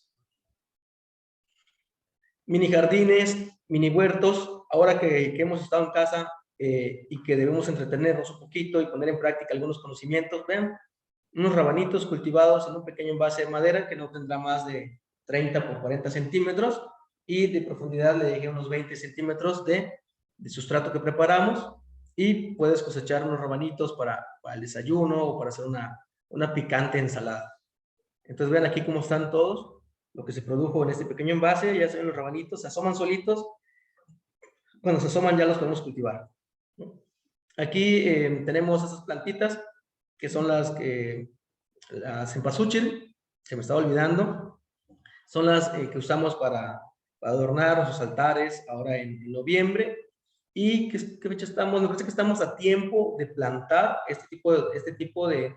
Mini jardines, mini huertos. Ahora que hemos estado en casa y que debemos entretenernos un poquito y poner en práctica algunos conocimientos, vean, unos rabanitos cultivados en un pequeño envase de madera que no tendrá más de 30 por 40 centímetros, y de profundidad le dejé unos 20 centímetros de sustrato que preparamos. y puedes cosechar unos rabanitos para el desayuno o para hacer una picante ensalada. Entonces vean aquí cómo están todos, lo que se produjo en este pequeño envase. Ya se ven los rabanitos, se asoman solitos. Cuando se asoman ya los podemos cultivar. Aquí tenemos esas plantitas que son las cempasúchil, se me estaba olvidando. Son las que usamos para adornar nuestros altares ahora en noviembre. ¿Y qué fecha estamos? Me parece que estamos a tiempo de plantar este tipo de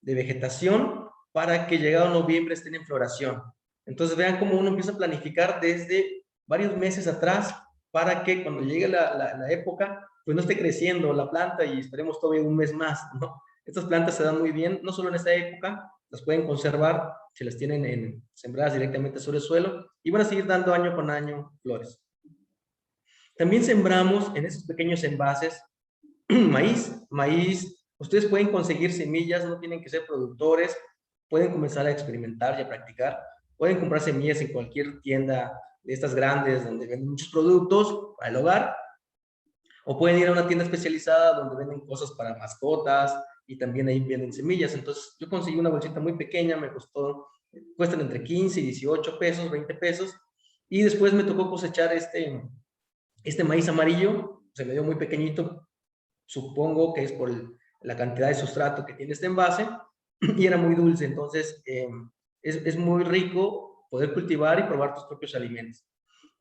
vegetación para que llegado noviembre estén en floración. Entonces vean cómo uno empieza a planificar desde varios meses atrás para que cuando llegue la época, pues no esté creciendo la planta y esperemos todavía un mes más, ¿no? Estas plantas se dan muy bien, no solo en esta época, las pueden conservar si las tienen sembradas directamente sobre el suelo y van a seguir dando año con año flores. También sembramos en esos pequeños envases maíz. Ustedes pueden conseguir semillas, no tienen que ser productores, pueden comenzar a experimentar y a practicar. Pueden comprar semillas en cualquier tienda de estas grandes donde venden muchos productos para el hogar, o pueden ir a una tienda especializada donde venden cosas para mascotas y también ahí venden semillas. Entonces yo conseguí una bolsita muy pequeña, cuestan entre 15 y 18 pesos, 20 pesos, y después me tocó cosechar este maíz amarillo. Se me dio muy pequeñito, supongo que es por la cantidad de sustrato que tiene este envase, y era muy dulce. Entonces es muy rico poder cultivar y probar tus propios alimentos.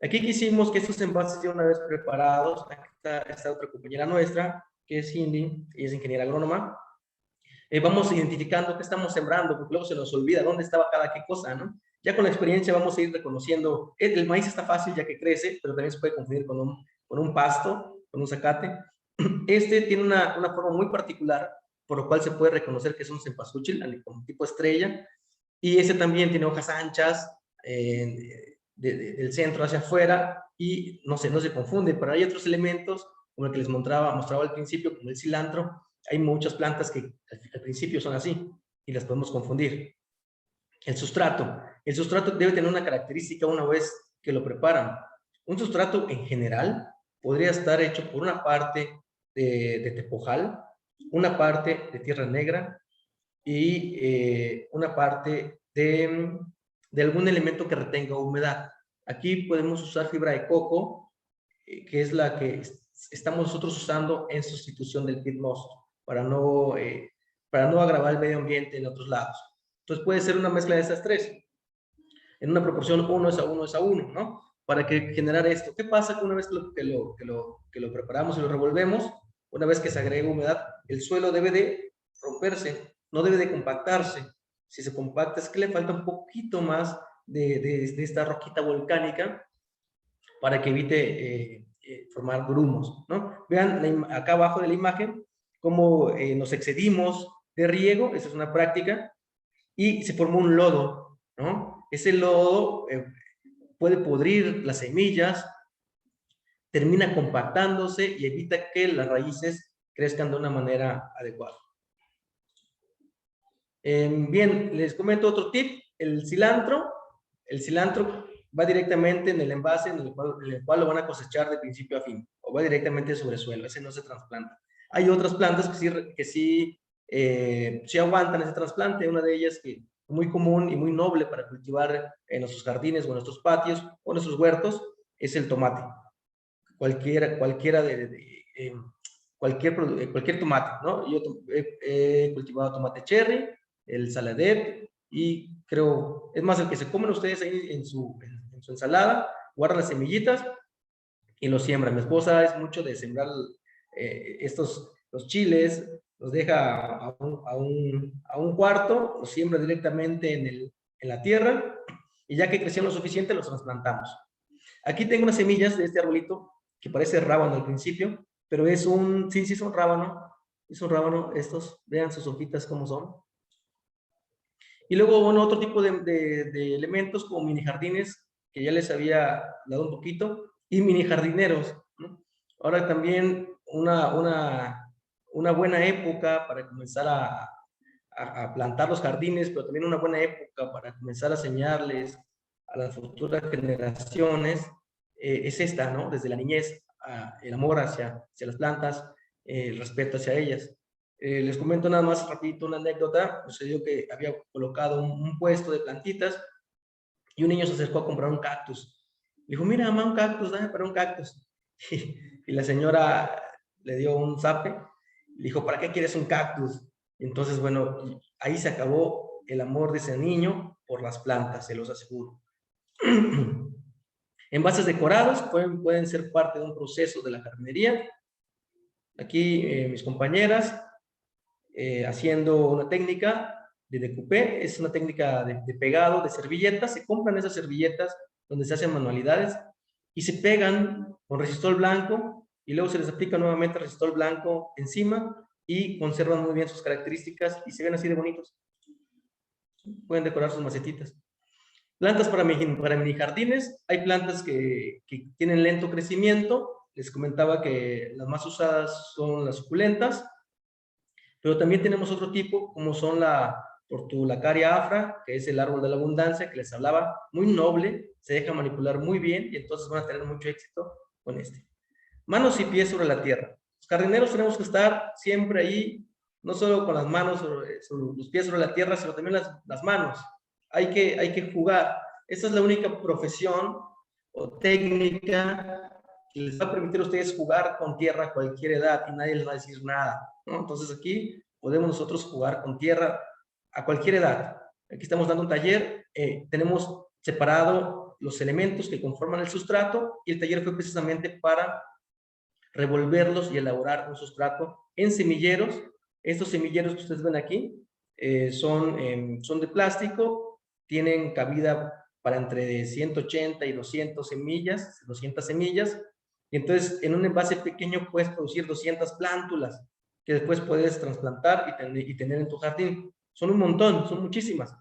Aquí quisimos que estos envases ya una vez preparados, aquí está esta otra compañera nuestra, que es Cindy, ella es ingeniera agrónoma, vamos identificando qué estamos sembrando, porque luego se nos olvida dónde estaba cada qué cosa, ¿no? Ya con la experiencia vamos a ir reconociendo, el maíz está fácil ya que crece, pero también se puede confundir con un pasto, con un zacate. Este tiene una forma muy particular, por lo cual se puede reconocer que es un cempasúchil, con tipo estrella, y este también tiene hojas anchas, del centro hacia afuera, y no se confunde, pero hay otros elementos, como el que les mostraba al principio, como el cilantro. Hay muchas plantas que al principio son así, y las podemos confundir. El sustrato debe tener una característica una vez que lo preparan. Un sustrato en general podría estar hecho por una parte de tepojal, una parte de tierra negra y una parte de algún elemento que retenga humedad. Aquí podemos usar fibra de coco, que es la que estamos nosotros usando en sustitución del peat moss, para no agravar el medio ambiente en otros lados. Entonces puede ser una mezcla de esas tres, en una proporción 1:1:1, ¿no? Para generar esto. ¿Qué pasa que una vez que lo preparamos y lo revolvemos, una vez que se agrega humedad, el suelo debe de romperse, no debe de compactarse? Si se compacta es que le falta un poquito más de esta roquita volcánica para que evite formar grumos, ¿no? Vean acá abajo de la imagen cómo nos excedimos de riego, esa es una práctica, y se formó un lodo, ¿no? Ese lodo puede podrir las semillas, termina compactándose y evita que las raíces crezcan de una manera adecuada. Bien, les comento otro tip. El cilantro va directamente en el envase en el cual lo van a cosechar de principio a fin, o va directamente sobre el suelo, ese no se trasplanta. Hay otras plantas que sí aguantan ese trasplante. Una de ellas que es muy común y muy noble para cultivar en nuestros jardines o en nuestros patios o en nuestros huertos es el tomate. Cualquier tomate, ¿no? Yo he cultivado tomate cherry, el saladet, y creo, es más, el que se comen ustedes ahí en su ensalada, guardan las semillitas y lo siembran. Mi esposa es mucho de sembrar los chiles, los deja a un cuarto, los siembra directamente en la tierra, y ya que crecieron lo suficiente, los trasplantamos. Aquí tengo unas semillas de este arbolito que parece rábano al principio, pero es un rábano, estos, vean sus hojitas cómo son. Y luego, bueno, otro tipo de elementos como mini jardines, que ya les había dado un poquito, y mini jardineros, ¿no? Ahora también una buena época para comenzar a plantar los jardines, pero también una buena época para comenzar a enseñarles a las futuras generaciones, es esta, ¿no? Desde la niñez, el amor hacia las plantas, respeto hacia ellas. Les comento nada más rapidito una anécdota. Sucedió que había colocado un puesto de plantitas y un niño se acercó a comprar un cactus. Le dijo, mira, mamá, un cactus, dame para un cactus. Y la señora le dio un zape. Le dijo, ¿para qué quieres un cactus? Entonces, bueno, ahí se acabó el amor de ese niño por las plantas, se los aseguro. Envases decorados pueden ser parte de un proceso de la jardinería. Aquí mis compañeras haciendo una técnica de decoupé, es una técnica de pegado de servilletas. Se compran esas servilletas donde se hacen manualidades y se pegan con resistol blanco y luego se les aplica nuevamente resistol blanco encima y conservan muy bien sus características y se ven así de bonitos. Pueden decorar sus macetitas. Plantas para mini jardines. Hay plantas que tienen lento crecimiento. Les comentaba que las más usadas son las suculentas, pero también tenemos otro tipo, como son la Portulacaria afra, que es el árbol de la abundancia, que les hablaba, muy noble, se deja manipular muy bien y entonces van a tener mucho éxito con este. Manos y pies sobre la tierra. Los jardineros tenemos que estar siempre ahí, no solo con las manos, sobre los pies sobre la tierra, sino también las manos. Hay que jugar. Esta es la única profesión o técnica que les va a permitir a ustedes jugar con tierra a cualquier edad y nadie les va a decir nada, ¿no? Entonces aquí podemos nosotros jugar con tierra a cualquier edad. Aquí estamos dando un taller, tenemos separado los elementos que conforman el sustrato y el taller fue precisamente para revolverlos y elaborar un sustrato en semilleros. Estos semilleros que ustedes ven aquí son de plástico, tienen cabida para entre 180 y 200 semillas, y entonces en un envase pequeño puedes producir 200 plántulas que después puedes trasplantar y tener en tu jardín. Son un montón, son muchísimas.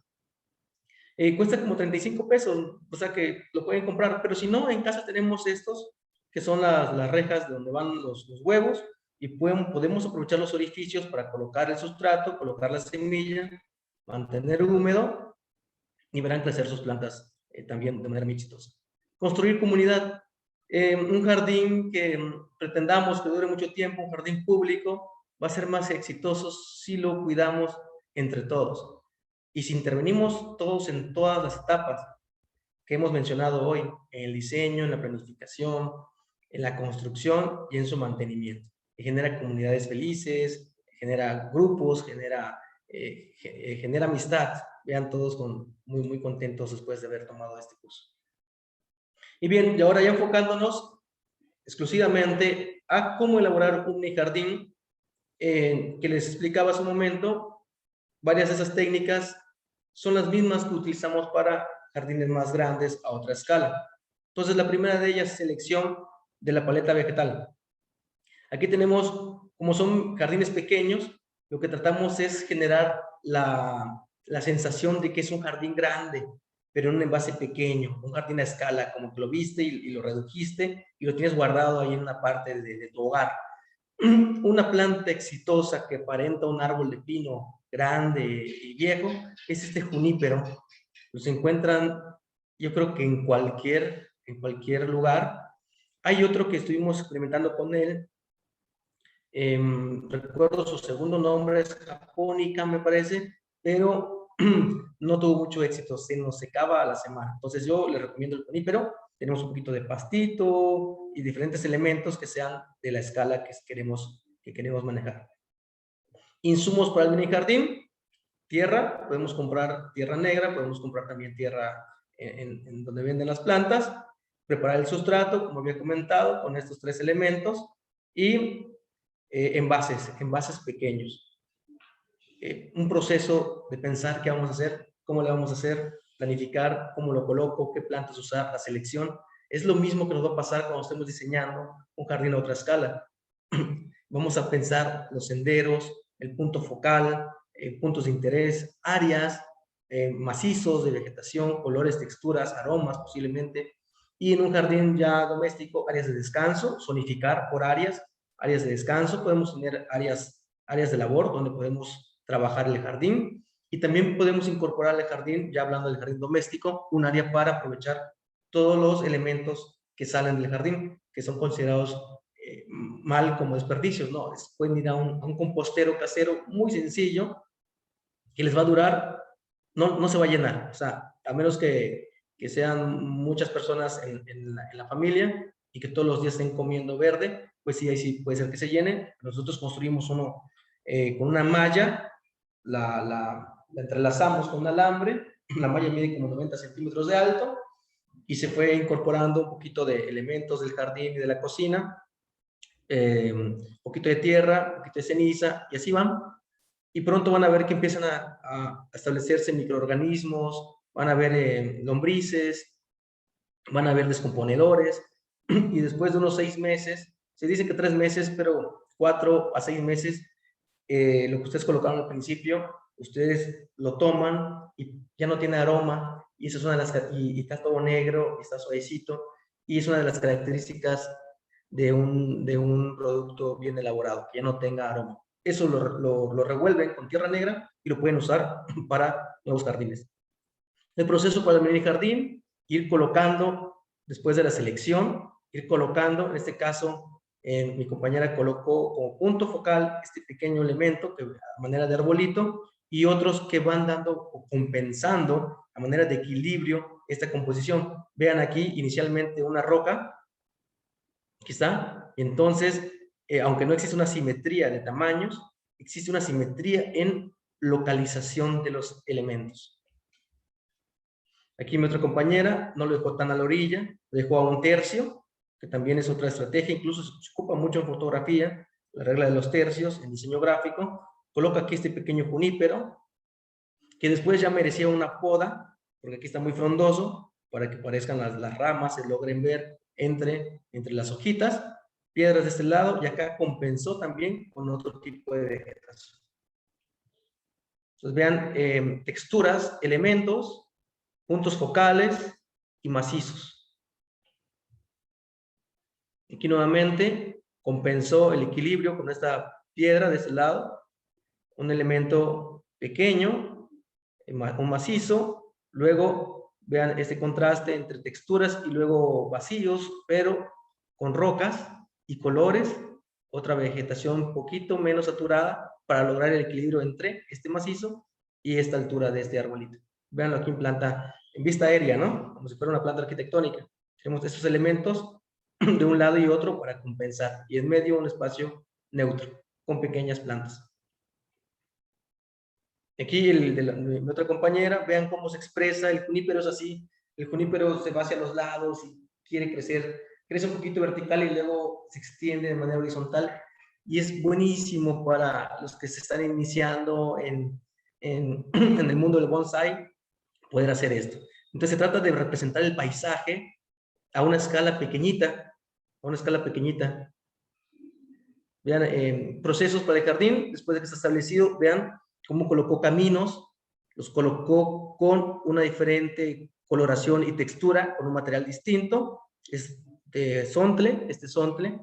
Cuesta como 35 pesos, o sea que lo pueden comprar, pero si no, en casa tenemos estos, que son las rejas de donde van los huevos, y podemos aprovechar los orificios para colocar el sustrato, colocar la semilla, mantener húmedo, y verán crecer sus plantas también de manera muy exitosa. Construir comunidad. Un jardín que pretendamos que dure mucho tiempo, un jardín público, va a ser más exitoso si lo cuidamos entre todos. Y si intervenimos todos en todas las etapas que hemos mencionado hoy, en el diseño, en la planificación, en la construcción y en su mantenimiento. Y genera comunidades felices, genera grupos, genera amistad. Vean todos muy, muy contentos después de haber tomado este curso. Y bien, y ahora ya enfocándonos exclusivamente a cómo elaborar un mini jardín, que les explicaba hace un momento, varias de esas técnicas son las mismas que utilizamos para jardines más grandes a otra escala. Entonces, la primera de ellas es selección de la paleta vegetal. Aquí tenemos, como son jardines pequeños, lo que tratamos es generar la sensación de que es un jardín grande, pero en un envase pequeño, un jardín a escala, como que lo viste y lo redujiste y lo tienes guardado ahí en una parte de tu hogar. Una planta exitosa que aparenta un árbol de pino grande y viejo es este junípero. Los encuentran, yo creo que en cualquier lugar. Hay otro que estuvimos experimentando con él. Recuerdo su segundo nombre, es Japónica, me parece, pero no tuvo mucho éxito, se nos secaba a la semana. Entonces yo le recomiendo el junípero. Tenemos un poquito de pastito y diferentes elementos que sean de la escala que queremos manejar. Insumos para el mini jardín. Tierra, podemos comprar tierra negra, podemos comprar también tierra en donde venden las plantas. Preparar el sustrato, como había comentado, con estos tres elementos. Y envases pequeños. Un proceso de pensar qué vamos a hacer, cómo le vamos a hacer, planificar, cómo lo coloco, qué plantas usar, la selección. Es lo mismo que nos va a pasar cuando estemos diseñando un jardín a otra escala. Vamos a pensar los senderos, el punto focal, puntos de interés, áreas, macizos de vegetación, colores, texturas, aromas posiblemente. Y en un jardín ya doméstico, áreas de descanso, zonificar por áreas de descanso. Podemos tener áreas de labor donde podemos trabajar el jardín, y también podemos incorporar al jardín, ya hablando del jardín doméstico, un área para aprovechar todos los elementos que salen del jardín, que son considerados mal como desperdicios, no, pueden ir a un compostero casero muy sencillo que les va a durar, no se va a llenar, o sea, a menos que sean muchas personas en la familia y que todos los días estén comiendo verde, pues sí, ahí sí puede ser que se llene. Nosotros construimos uno con una malla, la entrelazamos con un alambre, la malla mide como 90 centímetros de alto y se fue incorporando un poquito de elementos del jardín y de la cocina, un poquito de tierra, un poquito de ceniza, y así van. Y pronto van a ver que empiezan a establecerse microorganismos, van a ver lombrices, van a ver descomponedores, y después de unos 6 meses, se dice que 3 meses, pero 4 a 6 meses, lo que ustedes colocaron al principio, ustedes lo toman y ya no tiene aroma, y esa es una de las, y está todo negro, y está suavecito, y es una de las características de un producto bien elaborado, que ya no tenga aroma. Eso lo revuelven con tierra negra y lo pueden usar para nuevos jardines. El proceso para el mini jardín, ir colocando, después de la selección, ir colocando, en este caso, mi compañera colocó como punto focal este pequeño elemento que a manera de arbolito, y otros que van dando o compensando a manera de equilibrio esta composición. Vean aquí inicialmente una roca, aquí está, entonces, aunque no existe una simetría de tamaños, existe una simetría en localización de los elementos. Aquí mi otra compañera no lo dejó tan a la orilla, lo dejó a 1/3, que también es otra estrategia, incluso se ocupa mucho en fotografía, la regla de los tercios, en diseño gráfico. Coloca aquí este pequeño junípero, que después ya merecía una poda, porque aquí está muy frondoso, para que parezcan las ramas, se logren ver entre las hojitas, piedras de este lado, y acá compensó también con otro tipo de vegetación. Entonces vean texturas, elementos, puntos focales y macizos. Aquí nuevamente compensó el equilibrio con esta piedra de este lado, un elemento pequeño, un macizo, luego vean este contraste entre texturas y luego vacíos, pero con rocas y colores, otra vegetación un poquito menos saturada para lograr el equilibrio entre este macizo y esta altura de este arbolito. Veanlo aquí en planta, en vista aérea, ¿no? Como si fuera una planta arquitectónica. Tenemos estos elementos de un lado y otro para compensar, y en medio un espacio neutro, con pequeñas plantas. Aquí mi otra compañera, vean cómo se expresa, el junípero es así, el junípero se va hacia los lados y quiere crecer, crece un poquito vertical y luego se extiende de manera horizontal, y es buenísimo para los que se están iniciando en el mundo del bonsai, poder hacer esto. Entonces se trata de representar el paisaje a una escala pequeñita, Vean, procesos para el jardín, después de que está establecido, vean cómo colocó caminos, los colocó con una diferente coloración y textura, con un material distinto, es de sontle,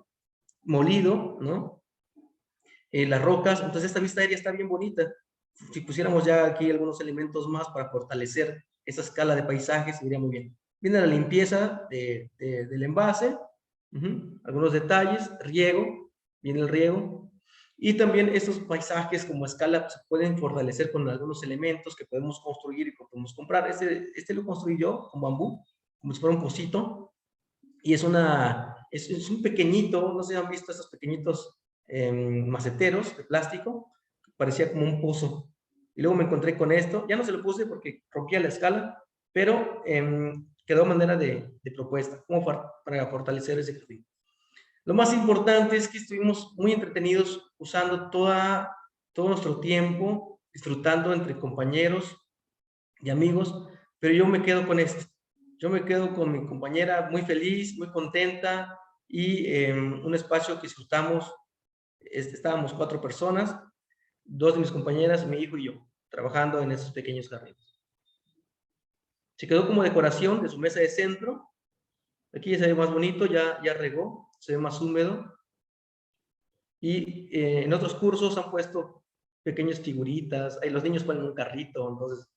molido, ¿no? Las rocas, entonces esta vista aérea está bien bonita. Si pusiéramos ya aquí algunos elementos más para fortalecer esa escala de paisajes, iría muy bien. Viene la limpieza del envase, algunos detalles, riego, viene el riego, y también estos paisajes como escala se pueden fortalecer con algunos elementos que podemos construir y que podemos comprar. Este lo construí yo con bambú, como si fuera un pocito, y es un pequeñito, no sé si han visto esos pequeñitos maceteros de plástico, parecía como un pozo. Y luego me encontré con esto, ya no se lo puse porque rompía la escala, pero quedó manera de propuesta, como para fortalecer ese jardín. Lo más importante es que estuvimos muy entretenidos usando todo nuestro tiempo, disfrutando entre compañeros y amigos, pero yo me quedo con esto. Yo me quedo con mi compañera muy feliz, muy contenta, y un espacio que disfrutamos. Estábamos 4 personas, 2 de mis compañeras, mi hijo y yo, trabajando en esos pequeños jardines. Se quedó como decoración de su mesa de centro. Aquí ya se ve más bonito, ya regó, se ve más húmedo. Y en otros cursos han puesto pequeñas figuritas, los niños ponen un carrito, entonces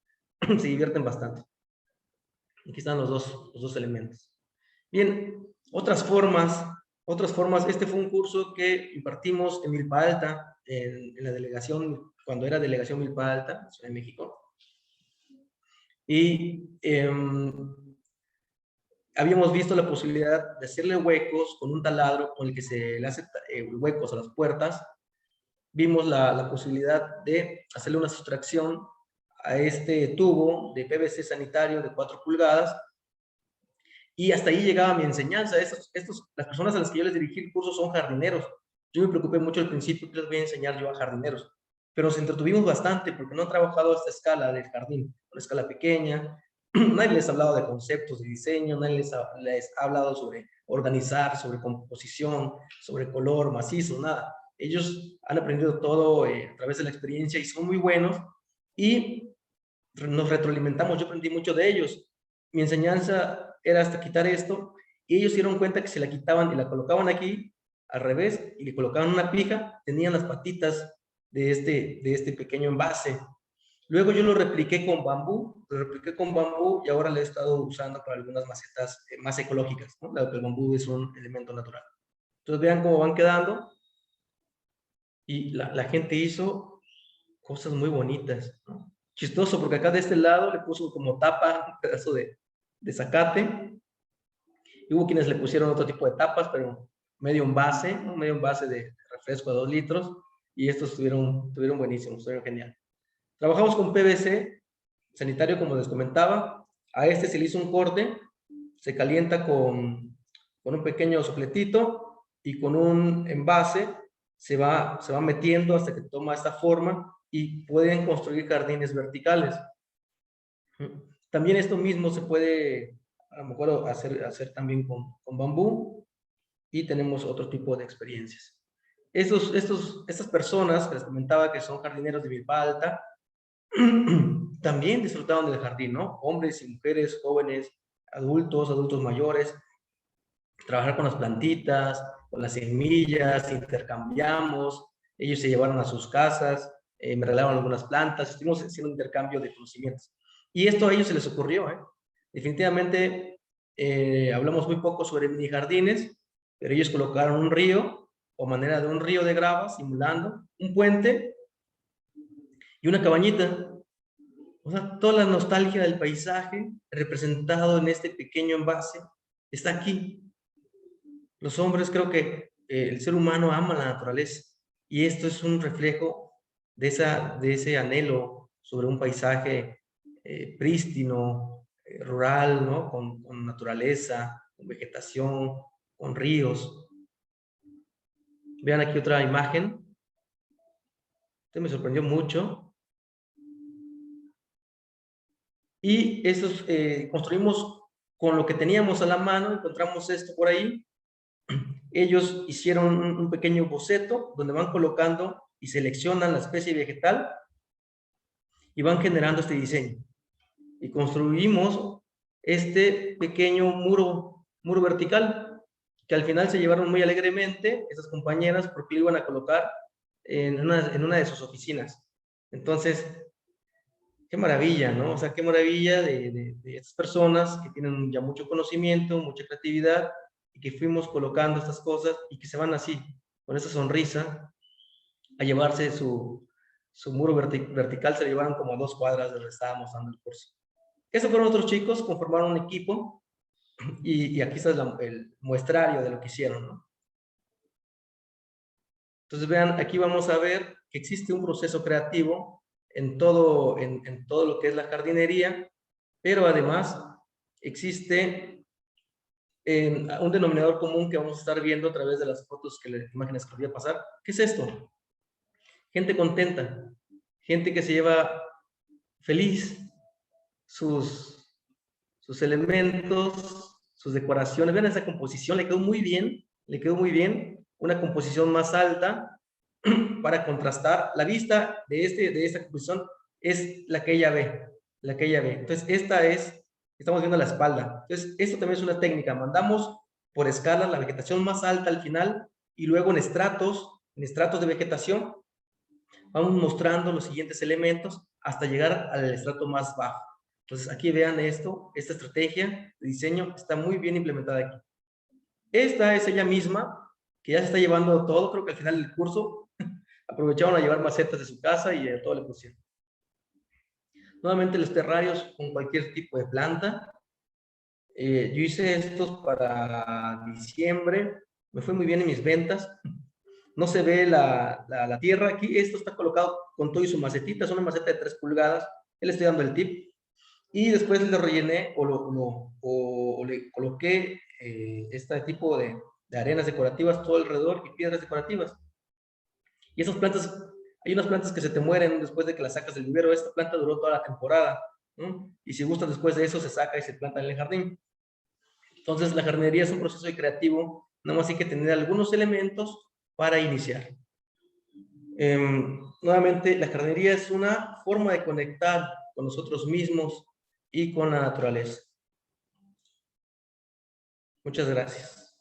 se divierten bastante. Aquí están los dos elementos. Bien, otras formas Otras formas, este fue un curso que impartimos en Milpa Alta, en la delegación, cuando era delegación Milpa Alta, Ciudad de México. Y habíamos visto la posibilidad de hacerle huecos con un taladro con el que se le hace huecos a las puertas. Vimos la posibilidad de hacerle una sustracción a este tubo de PVC sanitario de 4 pulgadas. Y hasta ahí llegaba mi enseñanza. Las personas a las que yo les dirigí el curso son jardineros. Yo me preocupé mucho al principio que les voy a enseñar yo a jardineros. Pero nos entretuvimos bastante porque no han trabajado a esta escala del jardín, una escala pequeña. Nadie les ha hablado de conceptos de diseño, nadie les ha hablado sobre organizar, sobre composición, sobre color, macizo, nada. Ellos han aprendido todo a través de la experiencia y son muy buenos y nos retroalimentamos. Yo aprendí mucho de ellos. Mi enseñanza era hasta quitar esto y ellos se dieron cuenta que se la quitaban y la colocaban aquí al revés y le colocaban una pija, tenían las patitas de este pequeño envase. Luego yo lo repliqué con bambú y ahora lo he estado usando para algunas macetas más ecológicas, ¿no? El bambú es un elemento natural. Entonces vean cómo van quedando y la gente hizo cosas muy bonitas, ¿no? Chistoso porque acá de este lado le puso como tapa un pedazo de zacate y hubo quienes le pusieron otro tipo de tapas, pero medio envase de refresco de 2 litros y estos estuvieron buenísimos, estuvieron genial. Trabajamos con PVC sanitario, como les comentaba. A este se le hizo un corte, se calienta con un pequeño sopletito y con un envase se va metiendo hasta que toma esta forma y pueden construir jardines verticales. También esto mismo se puede, a lo mejor, hacer también con bambú y tenemos otro tipo de experiencias. Estas personas que les comentaba que son jardineros de Milpa Alta, también disfrutaron del jardín, ¿no? Hombres y mujeres, jóvenes, adultos mayores, trabajar con las plantitas, con las semillas, intercambiamos, ellos se llevaron a sus casas, me regalaron algunas plantas, estuvimos haciendo un intercambio de conocimientos. Y esto a ellos se les ocurrió, ¿eh? Definitivamente hablamos muy poco sobre mini jardines, pero ellos colocaron un río, o manera de un río de grava, simulando un puente y una cabañita. O sea, toda la nostalgia del paisaje representado en este pequeño envase está aquí. Los hombres, creo que el ser humano ama la naturaleza y esto es un reflejo de ese anhelo sobre un paisaje prístino, rural, ¿no? Con naturaleza, con vegetación, con ríos. Vean aquí otra imagen. Esto me sorprendió mucho. Y estos construimos con lo que teníamos a la mano, encontramos esto por ahí. Ellos hicieron un pequeño boceto donde van colocando y seleccionan la especie vegetal y van generando este diseño. Y construimos este pequeño muro vertical que al final se llevaron muy alegremente esas compañeras porque lo iban a colocar en una de sus oficinas. Entonces, qué maravilla, ¿no? O sea, qué maravilla de estas personas que tienen ya mucho conocimiento, mucha creatividad, y que fuimos colocando estas cosas y que se van así, con esa sonrisa, a llevarse su muro vertical, se lo llevaron como a 2 cuadras de donde estábamos dando el curso. Estos fueron otros chicos, conformaron un equipo, y aquí está el muestrario de lo que hicieron, ¿no? Entonces, vean, aquí vamos a ver que existe un proceso creativo en todo lo que es la jardinería, pero además existe un denominador común que vamos a estar viendo a través de las fotos, las imágenes que voy a pasar. ¿Qué es esto? Gente contenta, gente que se lleva feliz sus elementos, sus decoraciones. Vean esa composición, le quedó muy bien, una composición más alta para contrastar. La vista de esta composición es la que ella ve, Entonces, estamos viendo la espalda. Entonces, esto también es una técnica. Mandamos por escala la vegetación más alta al final y luego en estratos de vegetación vamos mostrando los siguientes elementos hasta llegar al estrato más bajo. Entonces, aquí vean esta estrategia de diseño está muy bien implementada aquí. Esta es ella misma, que ya se está llevando todo. Creo que al final del curso aprovecharon a llevar macetas de su casa y todo le pusieron. Nuevamente los terrarios con cualquier tipo de planta. Yo hice estos para diciembre, me fue muy bien en mis ventas. No se ve la tierra aquí. Esto está colocado con todo y su macetita, es una maceta de 3 pulgadas. Le estoy dando el tip. Y después le rellené o le coloqué este tipo de arenas decorativas todo alrededor y piedras decorativas. Y esas plantas, hay unas plantas que se te mueren después de que las sacas del vivero. Esta planta duró toda la temporada, ¿no? Y si gusta después de eso se saca y se planta en el jardín. Entonces la jardinería es un proceso creativo, nada más hay que tener algunos elementos para iniciar. Nuevamente, la jardinería es una forma de conectar con nosotros mismos y con la naturaleza. Muchas gracias.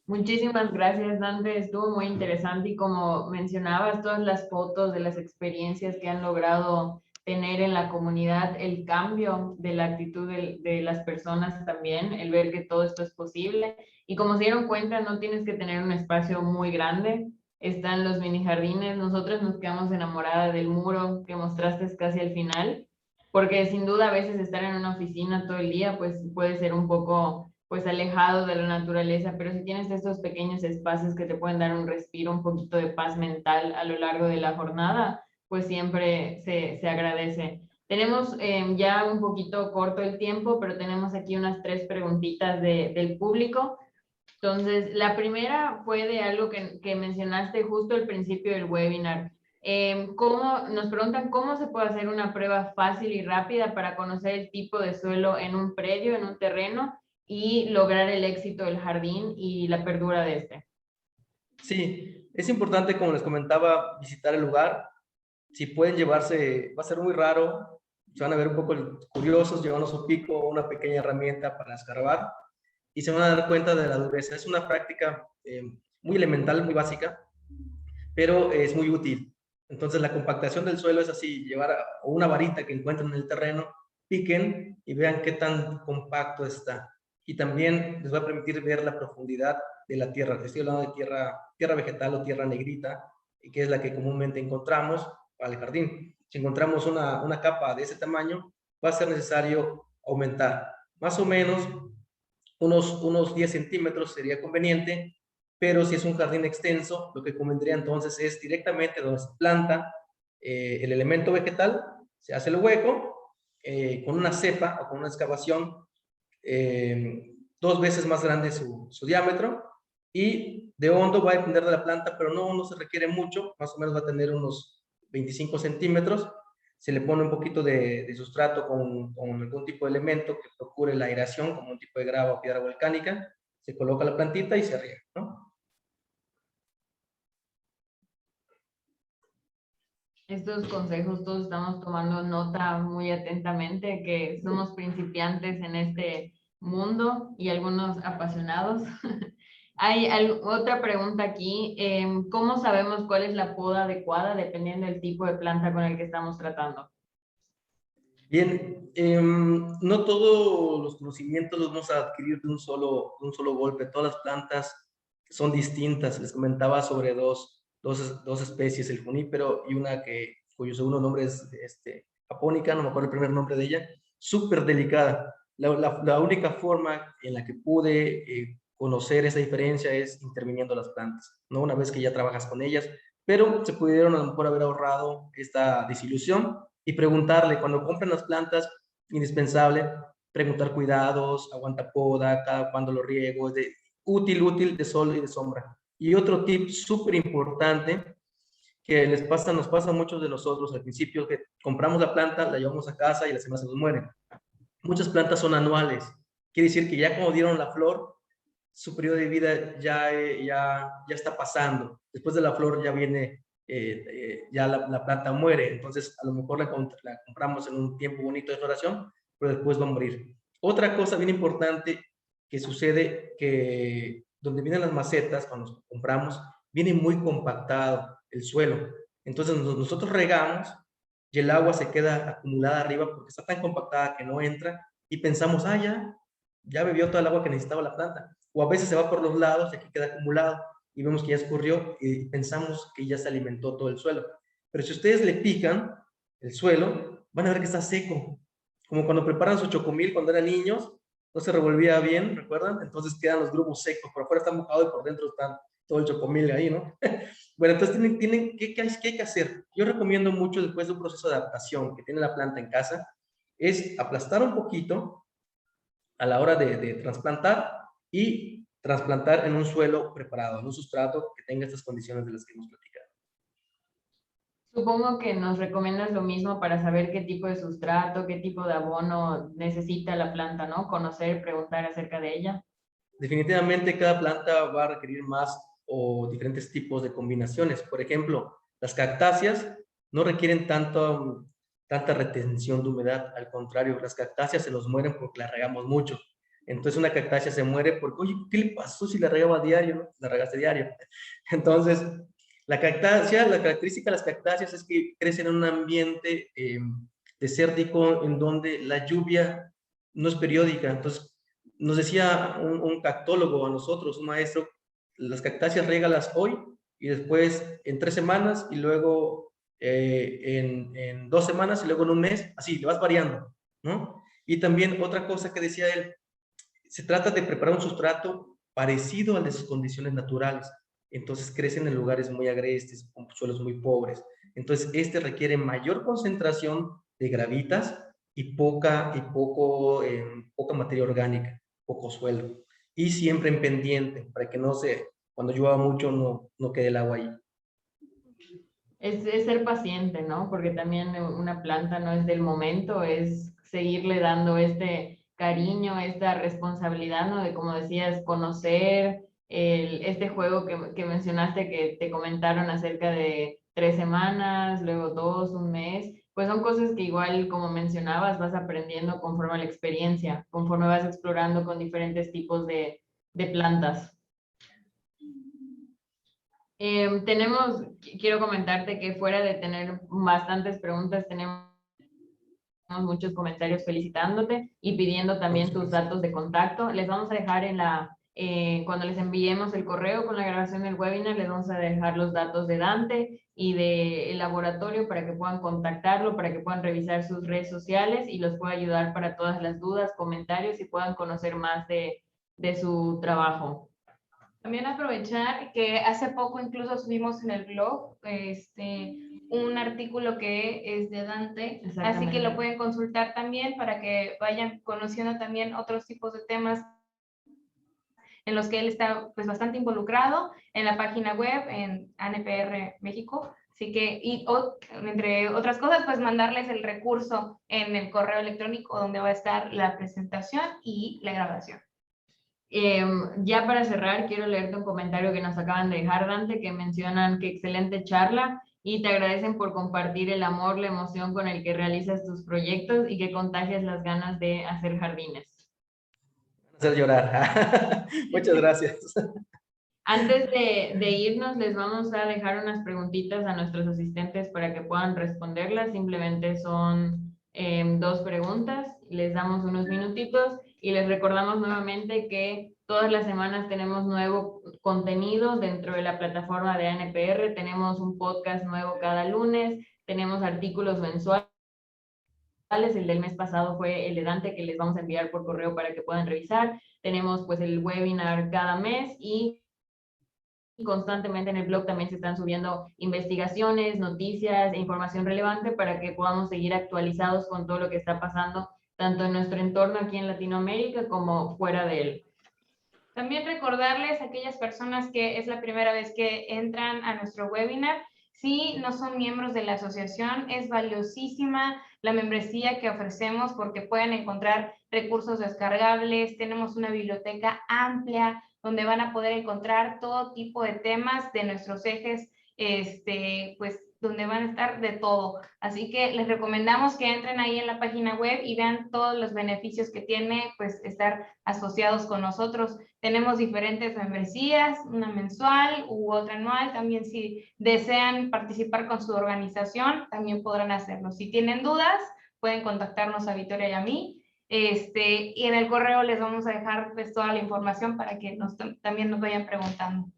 Muchísimas gracias, Dante. Estuvo muy interesante y como mencionabas, todas las fotos de las experiencias que han logrado tener en la comunidad, el cambio de la actitud de las personas también, el ver que todo esto es posible. Y como se dieron cuenta, no tienes que tener un espacio muy grande. Están los mini jardines. Nosotros nos quedamos enamoradas del muro que mostraste casi al final, porque sin duda a veces estar en una oficina todo el día, pues puede ser un poco pues alejado de la naturaleza, pero si tienes estos pequeños espacios que te pueden dar un respiro, un poquito de paz mental a lo largo de la jornada, pues siempre se agradece. Tenemos ya un poquito corto el tiempo, pero tenemos aquí unas 3 preguntitas del público. Entonces, la primera fue de algo que mencionaste justo al principio del webinar. Nos preguntan cómo se puede hacer una prueba fácil y rápida para conocer el tipo de suelo en un predio, en un terreno, y lograr el éxito del jardín y la perdura de este.
Sí, es importante, como les comentaba, visitar el lugar. Si pueden llevarse, va a ser muy raro, se van a ver un poco curiosos, llevando su pico o una pequeña herramienta para escarbar y se van a dar cuenta de la dureza. Es una práctica muy elemental, muy básica, pero es muy útil. Entonces la compactación del suelo es así, llevar una varita que encuentren en el terreno, piquen y vean qué tan compacto está. Y también les va a permitir ver la profundidad de la tierra. Estoy hablando de tierra vegetal o tierra negrita, que es la que comúnmente encontramos para el jardín. Si encontramos una capa de ese tamaño, va a ser necesario aumentar. Más o menos unos 10 centímetros sería conveniente, pero si es un jardín extenso, lo que convendría entonces es directamente donde se planta el elemento vegetal, se hace el hueco con una cepa o con una excavación 2 veces más grande su diámetro, y de hondo va a depender de la planta, pero no se requiere mucho, más o menos va a tener unos 25 centímetros. Se le pone un poquito de sustrato con algún tipo de elemento que procure la aireación, como un tipo de grava o piedra volcánica, se coloca la plantita y se riega, ¿no?
Estos consejos todos estamos tomando nota muy atentamente, que somos principiantes en este mundo y algunos apasionados. Hay otra pregunta aquí. ¿Cómo sabemos cuál es la poda adecuada dependiendo del tipo de planta con el que estamos tratando?
Bien, no todos los conocimientos los vamos a adquirir de un solo golpe. Todas las plantas son distintas. Les comentaba sobre dos especies, el junípero y una cuyo segundo nombre es japónica, no me acuerdo el primer nombre de ella, súper delicada. La única forma en la que pude conocer esa diferencia es interviniendo las plantas, ¿no? Una vez que ya trabajas con ellas, pero se pudieron a lo mejor haber ahorrado esta desilusión y preguntarle, cuando compren las plantas, indispensable, preguntar cuidados, aguanta poda, cada cuando lo riego, es útil de sol y de sombra. Y otro tip súper importante que nos pasa a muchos de nosotros al principio, que compramos la planta, la llevamos a casa y las demás se nos mueren. Muchas plantas son anuales, quiere decir que ya como dieron la flor, su periodo de vida ya está pasando. Después de la flor ya viene, ya la planta muere, entonces a lo mejor la compramos en un tiempo bonito de floración, pero después va a morir. Otra cosa bien importante que sucede, que donde vienen las macetas, cuando los compramos, viene muy compactado el suelo. Entonces nosotros regamos y el agua se queda acumulada arriba porque está tan compactada que no entra y pensamos, ya ya bebió toda el agua que necesitaba la planta. O a veces se va por los lados y aquí queda acumulado y vemos que ya escurrió y pensamos que ya se alimentó todo el suelo. Pero si ustedes le pican el suelo, van a ver que está seco. Como cuando preparan su chocomil cuando eran niños, no se revolvía bien, ¿recuerdan? Entonces quedan los grumos secos, por afuera está mojado y por dentro está todo el chocomil ahí, ¿no? Bueno, entonces ¿qué hay que hacer? Yo recomiendo mucho después de un proceso de adaptación que tiene la planta en casa, es aplastar un poquito a la hora de trasplantar y trasplantar en un suelo preparado, en un sustrato que tenga estas condiciones de las que hemos platicado.
Supongo que nos recomiendas lo mismo para saber qué tipo de sustrato, qué tipo de abono necesita la planta, ¿no? Conocer, preguntar acerca de ella.
Definitivamente cada planta va a requerir más o diferentes tipos de combinaciones. Por ejemplo, las cactáceas no requieren tanta retención de humedad. Al contrario, las cactáceas se nos mueren porque las regamos mucho. Entonces una cactácea se muere porque, oye, ¿qué le pasó si la regaba diario? ¿No? La regaste diario. Entonces, la característica de las cactáceas es que crecen en un ambiente desértico en donde la lluvia no es periódica. Entonces, nos decía un cactólogo a nosotros, un maestro, las cactáceas régalas hoy y después en 3 semanas y luego en 2 semanas y luego en un mes, así, le vas variando, ¿no? Y también otra cosa que decía él, se trata de preparar un sustrato parecido al de sus condiciones naturales. Entonces crecen en lugares muy agrestes, con suelos muy pobres. Entonces este requiere mayor concentración de gravitas y poca materia orgánica, poco suelo. Y siempre en pendiente, para que cuando llueva mucho no quede el agua ahí.
Es ser paciente, ¿no? Porque también una planta no es del momento, es seguirle dando este cariño, esta responsabilidad, ¿no? De, como decías, conocer este juego que mencionaste, que te comentaron acerca de 3 semanas, luego 2, un mes, pues son cosas que igual, como mencionabas, vas aprendiendo conforme a la experiencia, conforme vas explorando con diferentes tipos de plantas. Quiero comentarte que fuera de tener bastantes preguntas, tenemos muchos comentarios felicitándote y pidiendo también tus datos de contacto. Les vamos a dejar cuando les enviemos el correo con la grabación del webinar, les vamos a dejar los datos de Dante y del laboratorio para que puedan contactarlo, para que puedan revisar sus redes sociales y los pueda ayudar para todas las dudas, comentarios y puedan conocer más de su trabajo.
También aprovechar que hace poco incluso subimos en el blog un artículo que es de Dante, así que lo pueden consultar también para que vayan conociendo también otros tipos de temas en los que él está pues bastante involucrado en la página web, en ANPR México. Así que, entre otras cosas, pues mandarles el recurso en el correo electrónico donde va a estar la presentación y la grabación.
Ya para cerrar, quiero leerte un comentario que nos acaban de dejar, Dante, que mencionan que excelente charla y te agradecen por compartir el amor, la emoción con el que realizas tus proyectos y que contagias las ganas de hacer jardines.
Hacer llorar. Muchas gracias.
Antes de irnos, les vamos a dejar unas preguntitas a nuestros asistentes para que puedan responderlas. Simplemente son 2 preguntas. Les damos unos minutitos y les recordamos nuevamente que todas las semanas tenemos nuevo contenido dentro de la plataforma de ANPR. Tenemos un podcast nuevo cada lunes. Tenemos artículos mensuales. El del mes pasado fue el de Dante, que les vamos a enviar por correo para que puedan revisar. Tenemos pues el webinar cada mes y constantemente en el blog también se están subiendo investigaciones, noticias e información relevante para que podamos seguir actualizados con todo lo que está pasando, tanto en nuestro entorno aquí en Latinoamérica como fuera de él.
También recordarles a aquellas personas que es la primera vez que entran a nuestro webinar, si no son miembros de la asociación, es valiosísima la membresía que ofrecemos porque pueden encontrar recursos descargables, tenemos una biblioteca amplia donde van a poder encontrar todo tipo de temas de nuestros ejes, pues donde van a estar de todo. Así que les recomendamos que entren ahí en la página web y vean todos los beneficios que tiene pues estar asociados con nosotros. Tenemos diferentes membresías, una mensual u otra anual. También si desean participar con su organización, también podrán hacerlo. Si tienen dudas, pueden contactarnos a Victoria y a mí. Y en el correo les vamos a dejar pues toda la información para que también nos vayan preguntando.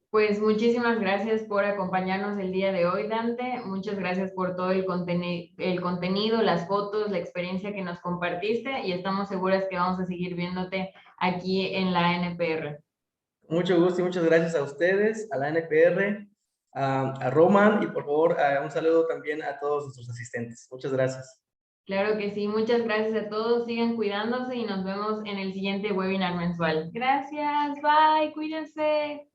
Pues muchísimas gracias por acompañarnos el día de hoy, Dante. Muchas gracias por todo el contenido, las fotos, la experiencia que nos compartiste y estamos seguras que vamos a seguir viéndote aquí en la NPR.
Mucho gusto y muchas gracias a ustedes, a la NPR, a Roman y por favor un saludo también a todos nuestros asistentes. Muchas gracias.
Claro que sí, muchas gracias a todos, sigan cuidándose y nos vemos en el siguiente webinar mensual.
Gracias, bye, cuídense.